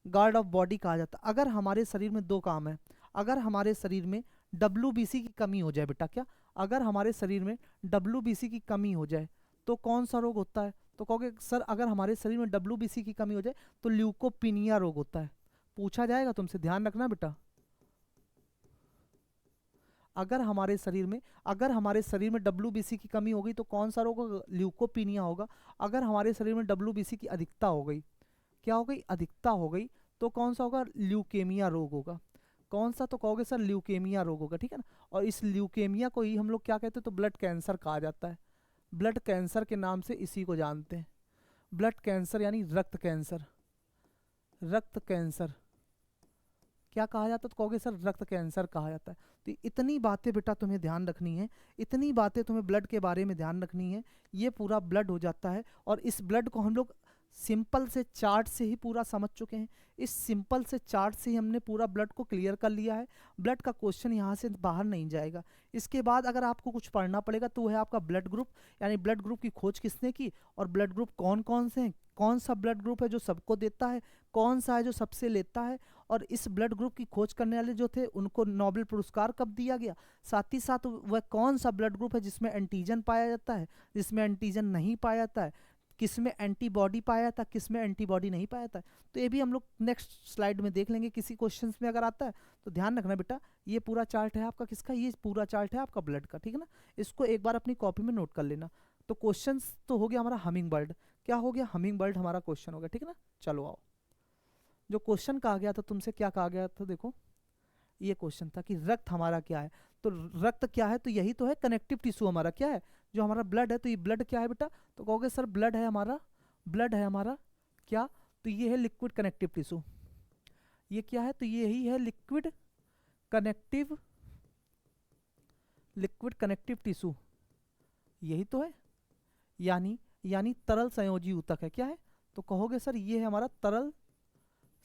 गार्ड ऑफ बॉडी कहा जाता है। अगर हमारे शरीर में दो काम है, अगर हमारे शरीर में डब्ल्यूबीसी की कमी हो जाए बेटा, क्या अगर हमारे शरीर में डब्ल्यूबीसी की कमी हो जाए तो कौन सा रोग होता है, तो कहोगे सर अगर हमारे शरीर में डब्ल्यूबीसी की कमी हो जाए तो ल्यूकोपीनिया रोग होता है। पूछा जाएगा तुमसे, ध्यान रखना बेटा। अगर हमारे शरीर में, अगर हमारे शरीर में डब्ल्यूबीसी की कमी हो गई तो कौन सा रोग होगा, ल्यूकोपीनिया होगा। अगर हमारे शरीर में डब्ल्यूबीसी की अधिकता हो गई, क्या हो गई, अधिकता हो गई, तो कौन सा होगा, ल्यूकेमिया रोग होगा। कौन सा, तो कहोगे सर ल्यूकेमिया रोग होगा, ठीक है ना। और इस ल्यूकेमिया को ही हम लोग क्या कहते हैं, तो ब्लड कैंसर कहा जाता है। ब्लड कैंसर के नाम से इसी को जानते हैं। ब्लड कैंसर यानी रक्त कैंसर, रक्त कैंसर क्या कहा जाता है, तो कहोगे सर रक्त कैंसर कहा जाता है। तो इतनी बातें बेटा तुम्हें ध्यान रखनी है, इतनी बातें तुम्हें ब्लड के बारे में ध्यान रखनी है। ये पूरा ब्लड हो जाता है, और इस ब्लड को हम लोग सिंपल से चार्ट से ही पूरा समझ चुके हैं। इस सिंपल से चार्ट से ही हमने पूरा ब्लड को क्लियर कर लिया है। ब्लड का क्वेश्चन यहाँ से बाहर नहीं जाएगा। इसके बाद अगर आपको कुछ पढ़ना पड़ेगा तो है आपका ब्लड ग्रुप, यानी ब्लड ग्रुप की खोज किसने की, और ब्लड ग्रुप कौन कौन से हैं, कौन सा ब्लड ग्रुप है जो सबको देता है, कौन सा है जो सबसे लेता है, और इस ब्लड ग्रुप की खोज करने वाले जो थे उनको नोबेल पुरस्कार कब दिया गया। साथ ही साथ वह कौन सा ब्लड ग्रुप है जिसमें एंटीजन पाया जाता है, जिसमें एंटीजन नहीं पाया जाता है, किसमें एंटीबॉडी पाया जाता है, किसमें एंटीबॉडी नहीं पाया जाता है। तो ये भी हम लोग नेक्स्ट स्लाइड में देख लेंगे, किसी क्वेश्चंस में अगर आता है तो ध्यान रखना बेटा। ये पूरा चार्ट है आपका किसका, ये पूरा चार्ट है आपका ब्लड का, ठीक है ना। इसको एक बार अपनी कॉपी में नोट कर लेना। तो क्वेश्चंस तो हो गया हमारा हमिंग बर्ड, क्या हो गया, हमिंग बर्ड हमारा क्वेश्चन हो गया, ठीक है ना। चलो आओ, जो क्वेश्चन कहा गया था तुमसे, क्या कहा गया था, देखो ये क्वेश्चन था कि रक्त हमारा क्या है। तो रक्त क्या है, तो यही तो है कनेक्टिव टिश्यू हमारा, क्या है, जो हमारा ब्लड है। तो ये ब्लड क्या है बेटा, तो कहोगे सर ब्लड है हमारा, ब्लड है हमारा क्या, तो ये है लिक्विड कनेक्टिव टिश्यू। ये क्या है, तो यही है liquid connective, liquid connective tissue, यही तो है। यानी यानी तरल संयोजी ऊतक है, क्या है, तो कहोगे सर ये है हमारा तरल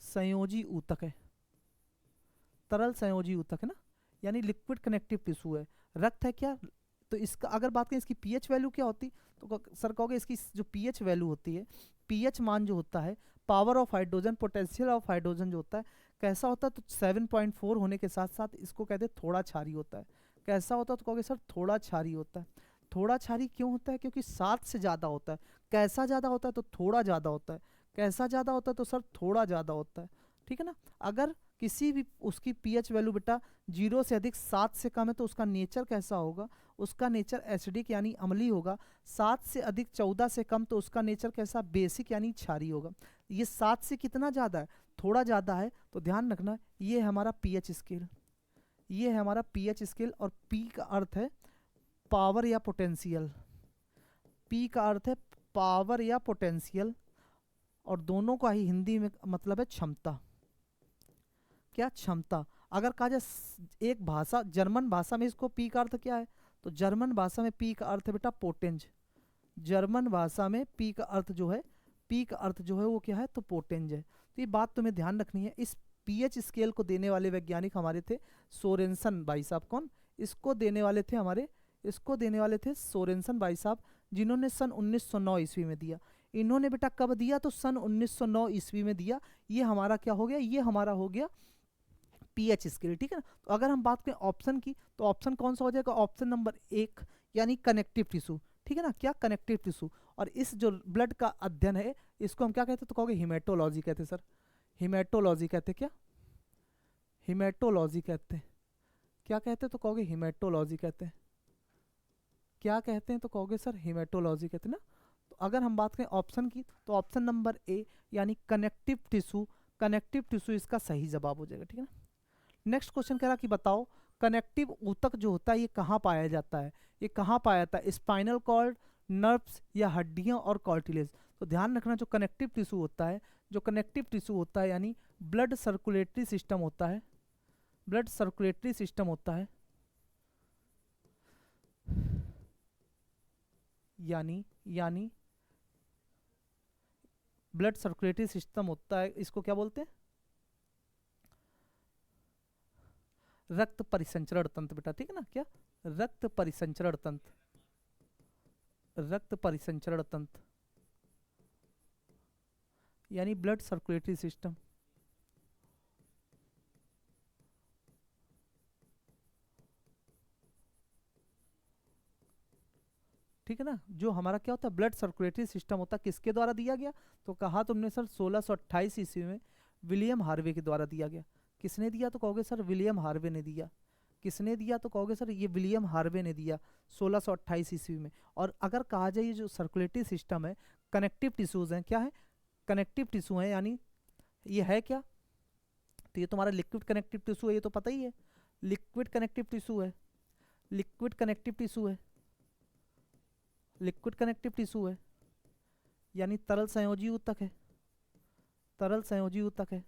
संयोजी ऊतक है, तरल संयोजी ऊतक है ना, यानी लिक्विड कनेक्टिव टिश्यू है। रक्त है क्या, तो इसका अगर बात करें इसकी पीएच वैल्यू क्या होती, तो सर कहोगे इसकी जो पीएच वैल्यू होती है, पीएच मान जो होता है, power of hydrogen, potential of hydrogen जो होता है, कैसा होता है, तो 7.4 होने के साथ साथ इसको कहते हैं थोड़ा क्षारीय होता है। कैसा होता है, तो कहोगे सर थोड़ा क्षारीय होता है। थोड़ा क्षारीय क्यों होता है, क्योंकि 7 से ज़्यादा होता है। कैसा ज़्यादा होता है, तो थोड़ा ज़्यादा होता है। कैसा ज़्यादा होता है, तो सर थोड़ा ज़्यादा होता है। ठीक है ना। अगर किसी भी उसकी पीएच वैल्यू बेटा 0 से अधिक 7 से कम है, तो उसका नेचर कैसा होगा, उसका नेचर एसिडिक यानी अम्लीय होगा। 7 से अधिक 14 से कम, तो उसका नेचर कैसा, बेसिक यानी क्षारीय होगा। ये 7 से कितना ज़्यादा है, थोड़ा ज़्यादा है, तो ध्यान रखना ये है हमारा पीएच स्केल। ये है हमारा पीएच स्केल, और पी का अर्थ है पावर या पोटेंशियल। पी का अर्थ है पावर या पोटेंशियल, और दोनों का ही हिंदी में मतलब है क्षमता। क्या, क्षमता। अगर कहा जाए एक भाषा, जर्मन भाषा में इसको पी का अर्थ क्या है, तो जर्मन भाषा में पी का अर्थ है बेटा पोटेंज। जर्मन भाषा में पी का अर्थ जो है, पी का अर्थ जो है वो क्या है, तो पोटेंज है। तो ये बात तुम्हें ध्यान रखनी है। इस पीएच स्केल को देने वाले वैज्ञानिक हमारे थे सोरेनसन भाई साहब। कौन इसको देने वाले थे हमारे, इसको देने वाले थे सोरेनसन भाई साहब, जिन्होंने सन 1909 ईस्वी में दिया। इन्होंने बेटा कब दिया, तो सन 1909 ईस्वी में दिया। ये हमारा क्या हो गया, ये हमारा हो गया पीएच स्केल। ठीक है ना। तो अगर हम बात करें ऑप्शन की, तो ऑप्शन कौन सा हो जाएगा, ऑप्शन नंबर 1 यानी कनेक्टिव टिश्यू। ठीक है ना, क्या, कनेक्टिव टिश्यू। और इस जो ब्लड का अध्ययन है, इसको हम क्या कहते हैं, तो कहोगे हिमेटोलॉजी कहते हैं सर। हिमेटोलॉजी कहते हैं। क्या, हिमेटोलॉजी कहते हैं। क्या कहते हैं, तो कहोगे हिमेटोलॉजी कहते हैं। क्या कहते हैं, तो कहोगे सर हिमेटोलॉजी कहते हैं ना। तो अगर हम बात करें ऑप्शन की, तो ऑप्शन नंबर ए यानी कनेक्टिव टिश्यू, कनेक्टिव टिश्यू इसका सही जवाब हो जाएगा। ठीक है ना। नेक्स्ट क्वेश्चन कह रहा कि बताओ कनेक्टिव ऊतक जो होता है ये कहाँ पाया जाता है, ये कहाँ पाया जाता है, स्पाइनल कॉर्ड, नर्व्स या हड्डियाँ और कार्टिलेज। तो ध्यान रखना जो कनेक्टिव टिश्यू होता है, जो कनेक्टिव टिश्यू होता है यानी ब्लड सर्कुलेटरी सिस्टम होता है, ब्लड सर्कुलेटरी सिस्टम होता है, यानी ब्लड सर्कुलेटरी सिस्टम होता है, इसको क्या बोलते हैं, रक्त परिसंचरण तंत्र बेटा। ठीक है ना। क्या, रक्त परिसंचरण तंत्र, रक्त परिसंचरण तंत्र यानी ब्लड सर्कुलेटरी सिस्टम। ठीक है ना। जो हमारा क्या होता है, ब्लड सर्कुलेटरी सिस्टम होता है, किसके द्वारा दिया गया, तो कहा तुमने सर 1628 ईस्वी में विलियम हार्वे के द्वारा दिया गया। किसने दिया, तो कहोगे सर विलियम हार्वे ने दिया। किसने दिया, तो कहोगे सर ये विलियम हार्वे ने दिया 1628 ईस्वी में। और अगर कहा जाए ये जो सर्कुलेटरी सिस्टम है, कनेक्टिव टिश्यूज हैं, क्या है, कनेक्टिव टिश्यू है, यानी ये है क्या, तो ये तुम्हारा लिक्विड कनेक्टिव टिश्यू है, ये तो पता ही है, लिक्विड कनेक्टिव टिश्यू है, लिक्विड कनेक्टिव टिश्यू है, लिक्विड कनेक्टिव टिश्यू है, यानी तरल संयोजी ऊतक है, तरल संयोजी ऊतक है।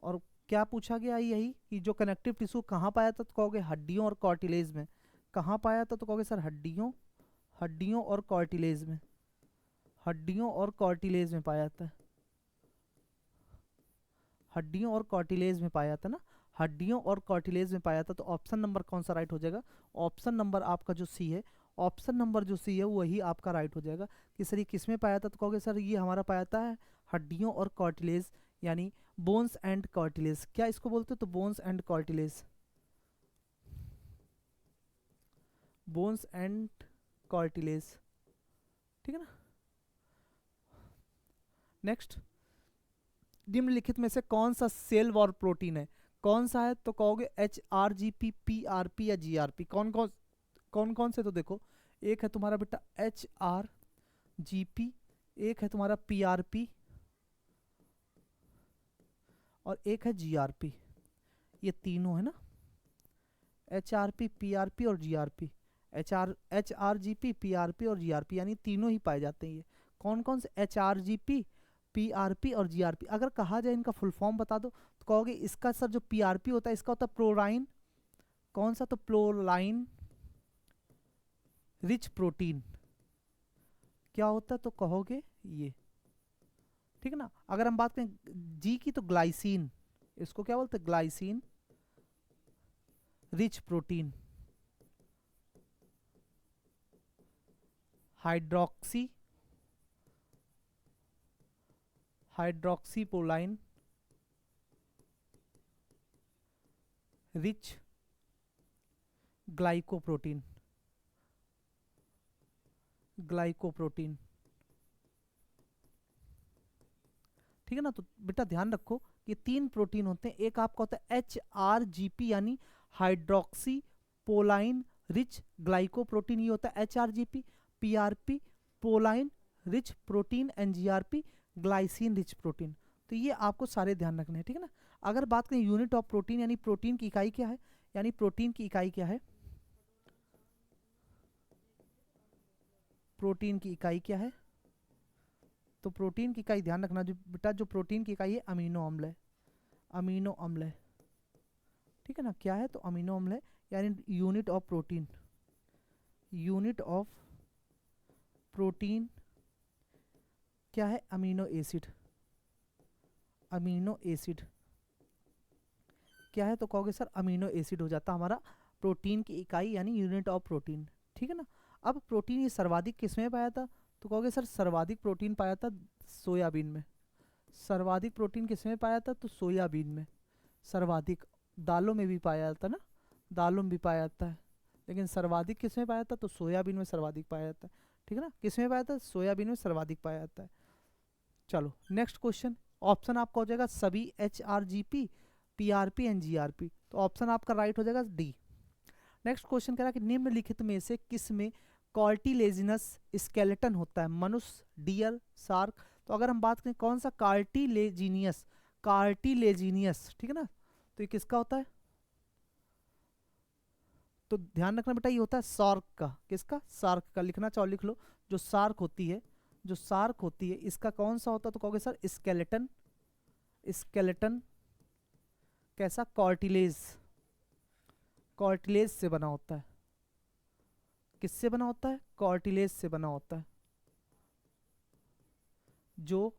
और क्या पूछा गया, यही कि जो कनेक्टिव टिश्यू कहाँ पाया था, तो कहोगे हड्डियों और कार्टिलेज में। कहाँ पाया था, तो कहोगे सर हड्डियों, हड्डियों और कार्टिलेज में, हड्डियों और कार्टिलेज में पाया था, हड्डियों और कार्टिलेज में पाया था ना, हड्डियों और कार्टिलेज में पाया था। तो ऑप्शन नंबर कौन सा राइट हो जाएगा, ऑप्शन नंबर आपका जो सी है, ऑप्शन नंबर जो सी है वही आपका राइट हो जाएगा। कि सर ये किस में पाया था, तो कहोगे सर ये हमारा पाया था है हड्डियों और कार्टिलेज, यानी बोन्स एंड कार्टिलेज। क्या इसको बोलते हैं, तो bones and cartilage, bones and cartilage. ठीक है ना। नेक्स्ट, निम्नलिखित में से कौन सा सेल वॉल प्रोटीन है, कौन सा है, तो कहोगे HRGP, PRP या GRP। कौन कौन से, तो देखो एक है तुम्हारा बेटा HRGP, एक है तुम्हारा PRP और एक है GRP। ये तीनों है ना, HRP, PRP और GRP। HRGP, PRP और GRP यानी तीनों ही पाए जाते हैं। ये कौन कौन से, HRGP, PRP और GRP। अगर कहा जाए इनका फुल फॉर्म बता दो, तो कहोगे इसका सर जो PRP होता है इसका होता है प्रोलाइन, कौन सा, तो प्रोलाइन रिच प्रोटीन। क्या होता है, तो कहोगे ये। ठीक है ना। अगर हम बात करें जी की, तो ग्लाइसिन, इसको क्या बोलते हैं, glycine rich protein, hydroxy hydroxyproline rich glycoprotein, glycoprotein. ठीक है ना। तो बेटा ध्यान रखो ये 3 प्रोटीन होते हैं। एक आपका होता है HRGP यानी हाइड्रोक्सी पोलाइन रिच ग्लाइकोप्रोटीन, ये होता है HRGP। PRP proline rich protein, NGRP glycine rich protein. तो ये आपको सारे ध्यान रखने हैं। ठीक है ना। अगर बात करें यूनिट ऑफ प्रोटीन यानी प्रोटीन की इकाई क्या है, यानी प्रोटीन की इकाई क्या है, प्रोटीन की इकाई क्या है, तो प्रोटीन की इकाई ध्यान रखना जो बेटा, जो प्रोटीन की इकाई है अमीनो अम्ल है, अमीनो अम्ल है। ठीक है ना। क्या है, तो अमीनो अम्ल है। यानी unit of protein, unit of protein क्या है, अमीनो एसिड, अमीनो एसिड क्या है, तो कहोगे सर अमीनो एसिड हो जाता हमारा प्रोटीन की इकाई यानी यूनिट ऑफ प्रोटीन। ठीक है ना। अब प्रोटीन ये सर्वाधिक किस में पाया था, तो कहोगे सर सर्वाधिक प्रोटीन पाया था सोयाबीन में। सर्वाधिक प्रोटीन किस में पाया था, तो सोयाबीन में सर्वाधिक। दालों में भी पाया जाता है ना, दालों में भी पाया जाता है, लेकिन सर्वाधिक किस में पाया था, तो सोयाबीन में सर्वाधिक पाया जाता है। ठीक है ना। किस में पाया था, सोयाबीन में सर्वाधिक पाया जाता है। चलो नेक्स्ट क्वेश्चन। ऑप्शन आपका हो जाएगा सभी HRGP, PRP, NGRP। तो ऑप्शन आपका राइट हो जाएगा डी। नेक्स्ट क्वेश्चन कह रहा है कि निम्नलिखित में से किस में कार्टिलेजिनस स्केलेटन होता है, मनुष्य, डियर, शार्क। तो अगर हम बात करें कौन सा कार्टिलेजिनियस, कार्टिलेजिनियस, ठीक है ना, तो ये किसका होता है, तो ध्यान रखना बेटा ये होता है शार्क का। किसका, शार्क का। लिखना चाहो लिख लो। जो शार्क होती है, जो शार्क होती है इसका कौन सा होता है, तो कहोगे सर स्केलेटन, स्केलेटन कैसा, कार्टिलेज, कार्टिलेज से बना होता है। किससे बना होता है, कार्टिलेज से बना होता है। जो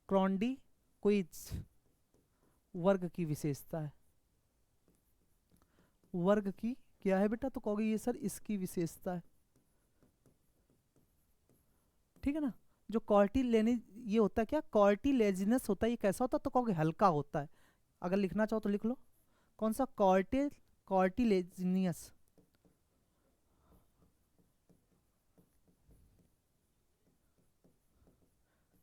क्रॉन्डिक्विज वर्ग की विशेषता है, वर्ग की क्या है बेटा, तो कहोगे ये सर इसकी विशेषता है। ठीक है ना। जो कॉर्टिलेनि ये होता है क्या, कॉर्टिलेजिनस होता है, ये कैसा होता है, तो कहोगे हल्का होता है। अगर लिखना चाहो तो लिख लो। कौन सा, कॉर्टिलेजिनियस,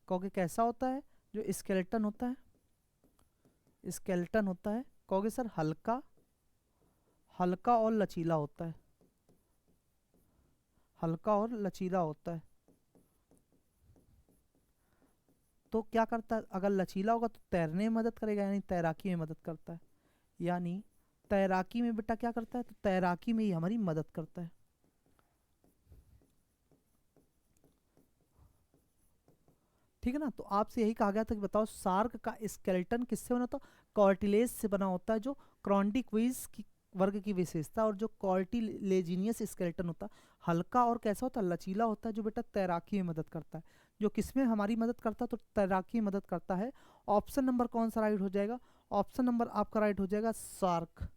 कहोगे कैसा होता है, जो स्केलेटन होता है, स्केलेटन होता है, कहोगे सर हल्का, हल्का और लचीला होता है, हल्का और लचीला होता है। तो क्या करता है, अगर लचीला होगा तो तैरने में मदद करेगा, यानी तैराकी में मदद करता है। यानी तैराकी में बेटा क्या करता है, तो तैराकी में ही हमारी मदद करता है। ठीक है ना। तो आपसे यही कहा गया था कि बताओ शार्क का स्केलेटन किससे बना होता है, कार्टिलेज से बना होता है, जो क्रॉन्डिक्विज की वर्ग की विशेषता। और जो कार्टिलेजिनियस स्केलेटन होता है हल्का और कैसा होता है, लचीला होता है, जो बेटा तैराकी में मदद करता है। जो किसमें हमारी मदद करता है, तो तैराकी में मदद करता है। ऑप्शन नंबर कौन सा राइट हो जाएगा, ऑप्शन नंबर आपका राइट हो जाएगा शार्क।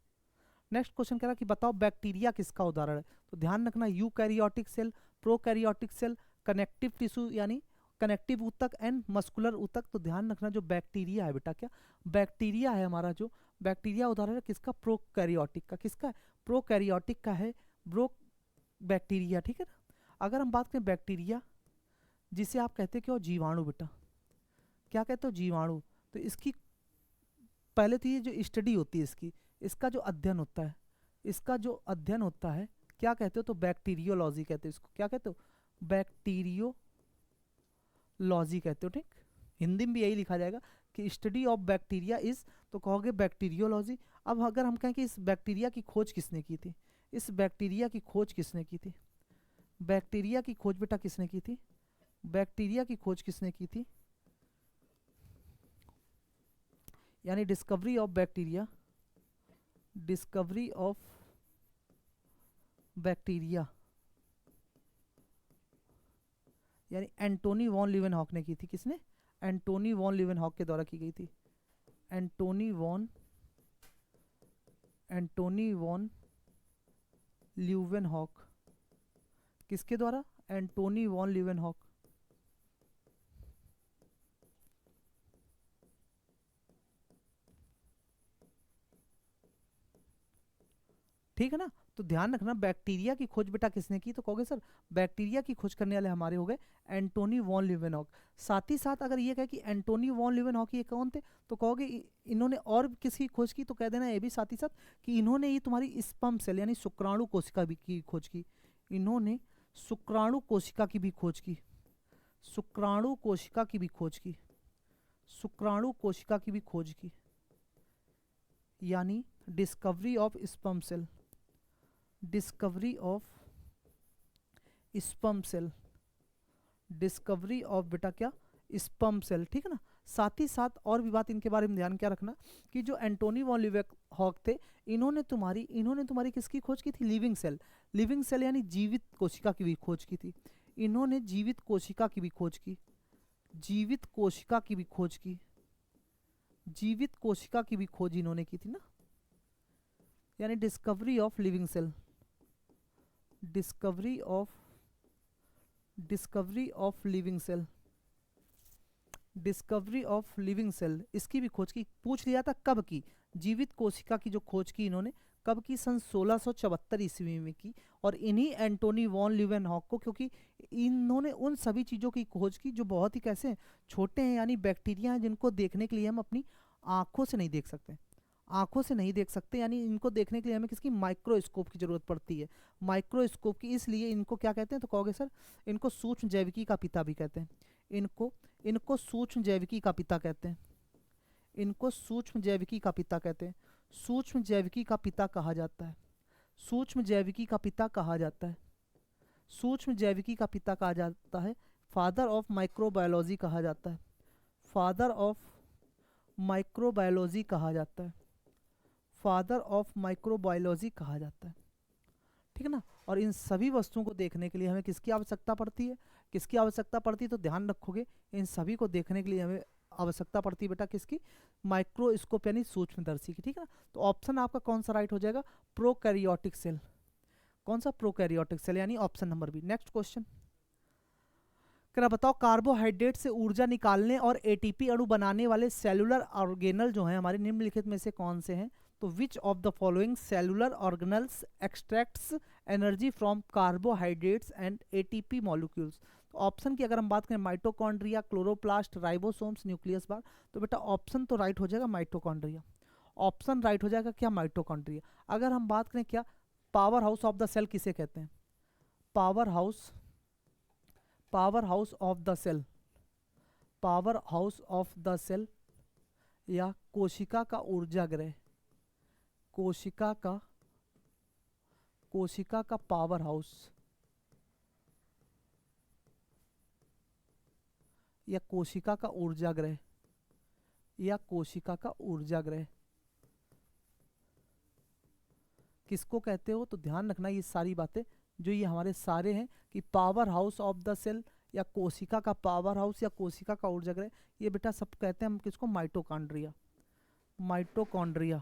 नेक्स्ट क्वेश्चन कह रहा है कि बताओ बैक्टीरिया किसका उदाहरण है। तो ध्यान रखना eukaryotic cell, prokaryotic cell, connective tissue यानी कनेक्टिव ऊतक एंड मस्कुलर ऊतक। तो ध्यान रखना जो बैक्टीरिया है बेटा, क्या बैक्टीरिया है हमारा, जो बैक्टीरिया उदाहरण है किसका, प्रोकैरियोटिक का। किसका है, प्रोकैरियोटिक का है ब्रो बैक्टीरिया। ठीक है ना। अगर हम बात करें बैक्टीरिया, जिसे आप कहते हो जीवाणु बेटा, क्या कहते हो, जीवाणु। तो इसकी पहले तो ये जो स्टडी होती है इसकी, इसका जो अध्ययन होता है, इसका जो अध्ययन होता है क्या कहते हो, तो बैक्टीरियोलॉजी कहते हो इसको। क्या कहते हो, बैक्टीरियोलॉजी कहते हो। ठीक, हिंदी में भी यही लिखा जाएगा कि स्टडी ऑफ बैक्टीरिया इज, तो कहोगे बैक्टीरियोलॉजी। अब अगर हम कहें कि इस बैक्टीरिया की खोज किसने की थी, इस बैक्टीरिया की खोज किसने की थी, बैक्टीरिया की खोज बेटा किसने की थी, बैक्टीरिया की खोज किसने की थी, यानी discovery of bacteria, discovery of bacteria यानी एंटोनी वॉन लीवेनहॉक ने की थी। किसने, एंटोनी वॉन लीवेनहॉक के द्वारा की गई थी। एंटोनी वॉन ल्यूवेनहॉक, किसके द्वारा? Antony von Leeuwenhoek. ठीक है ना। तो ध्यान रखना, बैक्टीरिया की खोज बेटा किसने की? तो कहोगे सर बैक्टीरिया की खोज करने वाले हमारे हो गए एंटोनी वॉन ल्यूवेनहॉक। साथ ही साथ अगर ये कहे कि एंटोनी वॉन ल्यूवेनहॉक ये कौन थे, तो कहोगे इन्होंने और किसकी खोज की? तो कह देना ये भी साथ ही साथ कि इन्होंने ये तुम्हारी स्पर्म सेल यानी शुक्राणु कोशिका भी की खोज की। इन्होंने शुक्राणु कोशिका की भी खोज की, शुक्राणु कोशिका की भी खोज की, शुक्राणु कोशिका की भी खोज की, यानी discovery of sperm cell, discovery of sperm cell, discovery of बेटा क्या? Sperm cell. ठीक है ना। साथ ही साथ और भी बात इनके बारे में ध्यान क्या रखना कि जो एंटोनी वॉन ल्यूवेनहॉक थे, इन्होंने तुम्हारी किसकी खोज की थी? लिविंग सेल, लिविंग सेल यानी जीवित कोशिका की भी खोज की थी। इन्होंने जीवित कोशिका की भी खोज की, जीवित कोशिका की भी खोज की, जीवित कोशिका की भी खोज इन्होंने की थी ना, यानी discovery of living cell, discovery of living cell, discovery of living cell, इसकी भी खोज की। पूछ लिया था कब की? जीवित कोशिका की जो खोज की इन्होंने कब की? सन 1674 ईस्वी में की। और इन्हीं एंटोनी वॉन ल्यूवेनहॉक को, क्योंकि इन्होंने उन सभी चीज़ों की खोज की जो बहुत ही कैसे हैं? छोटे हैं, यानी बैक्टीरिया हैं जिनको देखने के लिए हम अपनी आंखों से नहीं देख सकते, आंखों से नहीं देख सकते, यानी इनको देखने के लिए हमें किसकी? माइक्रोस्कोप की जरूरत पड़ती है, माइक्रोस्कोप की। इसलिए इनको क्या कहते हैं? तो कहोगे सर इनको सूक्ष्म जैविकी का पिता भी कहते हैं। इनको इनको सूक्ष्म जैविकी का पिता कहते हैं, इनको सूक्ष्म जैविकी का पिता कहते हैं, सूक्ष्म जैविकी का पिता कहा जाता है, सूक्ष्म जैविकी का पिता कहा जाता है, सूक्ष्म जैविकी का पिता कहा जाता है, फादर ऑफ माइक्रोबायोलॉजी कहा जाता है, फादर ऑफ माइक्रोबायोलॉजी कहा जाता है, फादर ऑफ माइक्रोबायोलॉजी कहा जाता है। ठीक है ना। और इन सभी वस्तुओं को देखने के लिए हमें किसकी आवश्यकता पड़ती है? किसकी आवश्यकता पड़ती है? तो ध्यान रखोगे इन सभी को देखने के लिए हमें आवश्यकता पड़ती है बेटा किसकी? माइक्रोस्कोप यानी सूक्ष्मदर्शी की। ठीक है ना। तो ऑप्शन आपका कौन सा राइट हो जाएगा? Prokaryotic cell. कौन सा? प्रोकैरियोटिक सेल, यानी option number B. Next question क्या बताओ, कार्बोहाइड्रेट से ऊर्जा निकालने और एटीपी अणु बनाने वाले सेलुलर ऑर्गेनल जो हैं हमारे निम्नलिखित में से कौन से हैं? तो which of the following cellular organelles extracts energy from carbohydrates and ATP molecules? तो ऑप्शन की अगर हम बात करें माइटोकॉन्ड्रिया, क्लोरोप्लास्ट, राइबोसोम्स, न्यूक्लियस बार, तो बेटा ऑप्शन तो राइट हो जाएगा माइटोकॉन्ड्रिया। ऑप्शन राइट हो जाएगा क्या? माइटोकॉन्ड्रिया। अगर हम बात करें क्या power house of the cell किसे कहते हैं? Power house, power house of the cell, power house of the cell या कोशिका का ऊर्जा ग्रह, कोशिका का, कोशिका का पावर हाउस या कोशिका का ऊर्जा ग्रह, या कोशिका का ऊर्जा ग्रह किसको कहते हो? तो ध्यान रखना ये सारी बातें जो ये हमारे सारे हैं कि power house of the cell या कोशिका का पावर हाउस या कोशिका का ऊर्जा ग्रह, ये बेटा सब कहते हैं हम किसको? माइटोकॉन्ड्रिया। माइटोकॉन्ड्रिया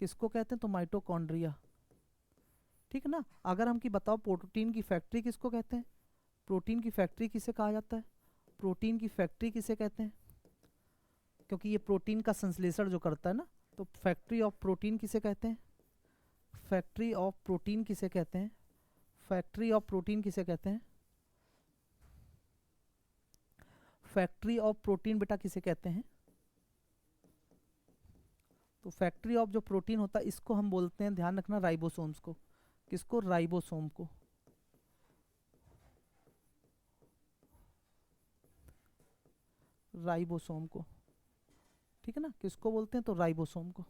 किसको कहते हैं? तो माइटोकॉन्ड्रिया। ठीक है ना। अगर हम की बताओ प्रोटीन की फैक्ट्री किसको कहते हैं? प्रोटीन की फैक्ट्री किसे कहा जाता है? प्रोटीन की फैक्ट्री किसे कहते हैं? क्योंकि ये प्रोटीन का संश्लेषण जो करता है ना, तो फैक्ट्री ऑफ प्रोटीन किसे कहते हैं? फैक्ट्री ऑफ प्रोटीन किसे कहते हैं? फैक्ट्री ऑफ प्रोटीन किसे कहते हैं? फैक्ट्री ऑफ प्रोटीन बेटा किसे कहते हैं? तो फैक्ट्री ऑफ जो प्रोटीन होता है इसको हम बोलते हैं, ध्यान रखना, राइबोसोम्स को। किसको? राइबोसोम को। राइबोसोम को। ठीक है ना। किसको बोलते हैं? तो राइबोसोम को,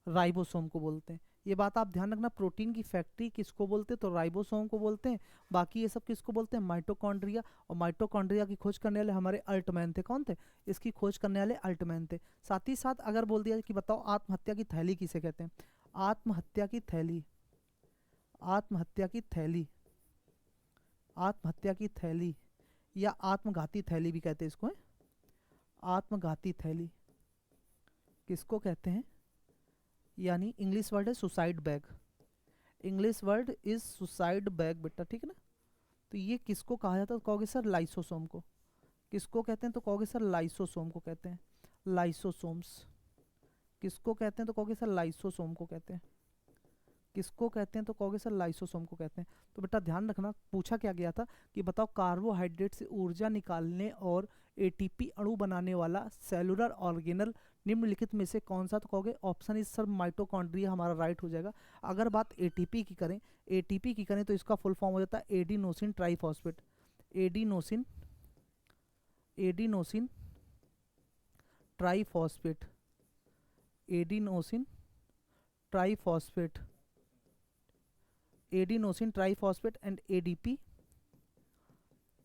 राइबोसोम को बोलते हैं। ये बात आप ध्यान रखना, प्रोटीन की फैक्ट्री किसको बोलते हैं? तो राइबोसोम को बोलते हैं। बाकी ये सब किसको बोलते हैं? माइटोकॉन्ड्रिया। और माइटोकॉन्ड्रिया की खोज करने वाले हमारे अल्टमैन थे। कौन थे? इसकी खोज करने वाले अल्टमैन थे। साथ ही साथ अगर बोल दिया कि बताओ आत्महत्या की थैली किसे कहते हैं? आत्महत्या की थैली, आत्महत्या की थैली, आत्महत्या की थैली या आत्मघाती थैली भी कहते हैं इसको, है? आत्मघाती थैली, किसको कहते हैं, यानी इंग्लिश वर्ड है suicide bag, English word is suicide bag बेटा, ठीक है ना। तो ये किसको कहा जाता है, तो कहोगे सर लाइसोसोम को। किसको कहते हैं, तो कहोगे सर लाइसोसोम को कहते हैं, लाइसोसोम्स। किसको कहते हैं, तो कहोगे सर लाइसोसोम को कहते हैं। किसको कहते हैं, तो कहोगे सर लाइसोसोम को कहते हैं। तो बेटा ध्यान रखना, पूछा क्या गया था कि बताओ कार्बोहाइड्रेट से ऊर्जा निकालने और एटीपी अणु बनाने वाला सेलुलर ऑर्गेनल निम्नलिखित में से कौन सा, तो कहोगे ऑप्शन इज सर माइटोकॉन्ड्रिया, हमारा राइट हो जाएगा। अगर बात एटीपी की करें, एटीपी की करें तो इसका फुल फॉर्म हो जाता है adenosine triphosphate, adenosine, adenosine triphosphate, adenosine triphosphate, adenosine triphosphate and ADP,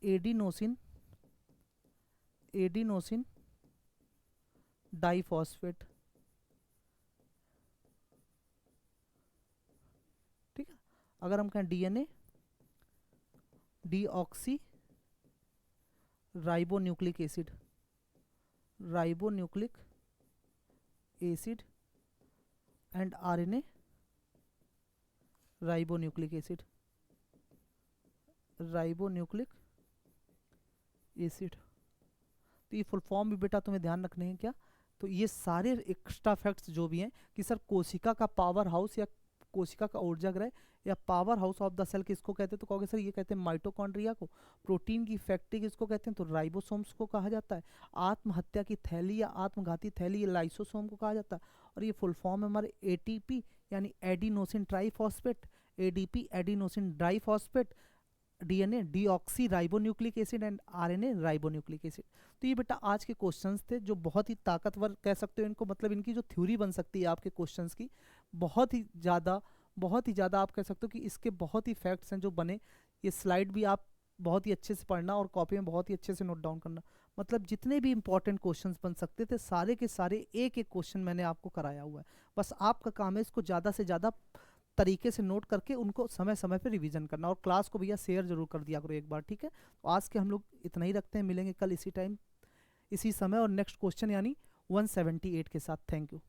adenosine, adenosine diphosphate, ठीक है। अगर हम कहें DNA, deoxy ribonucleic acid, ribonucleic acid and RNA ribonucleic acid, ribonucleic acid. तो ये फुल फॉर्म भी बेटा तुम्हें ध्यान रखने हैं क्या, तो ये सारे एक्स्ट्रा फैक्ट्स जो भी हैं कि सर कोशिका का पावर हाउस या कोशिका का ऊर्जागृह या power house of the cell किसको कहते हैं, तो कहोगे सर ये कहते हैं माइटोकॉन्ड्रिया को। प्रोटीन की फैक्ट्री किसको कहते हैं, तो राइबोसोम्स को कहा जाता है। आत्महत्या की थैली या आत्मघाती थैली ये लाइसोसोम को कहा जाता है। और ये फुल फॉर्म है हमारे एटीपी यानी adenosine triphosphate, ADP adenosine diphosphate, DNA deoxy ribonucleic acid and RNA ribonucleic acid. तो ये बेटा आज के क्वेश्चंस थे जो बहुत ही ताकतवर कह सकते हो इनको, मतलब इनकी जो थ्योरी बन सकती है आपके क्वेश्चंस की बहुत ही ज़्यादा आप कह सकते हो कि इसके बहुत ही फैक्ट्स हैं जो बने। ये स्लाइड भी आप बहुत ही अच्छे से पढ़ना और कॉपी में बहुत ही अच्छे से नोट डाउन करना, मतलब जितने भी इंपॉर्टेंट क्वेश्चंस बन सकते थे सारे के सारे एक एक क्वेश्चन मैंने आपको कराया हुआ है। बस आपका काम है इसको ज़्यादा से ज़्यादा तरीके से नोट करके उनको समय समय पे रिवीजन करना, और क्लास को भैया शेयर जरूर कर दिया करो एक बार, ठीक है। तो आज के हम लोग इतना ही रखते हैं, मिलेंगे कल इसी टाइम इसी समय और नेक्स्ट क्वेश्चन यानी 178 के साथ। Thank you.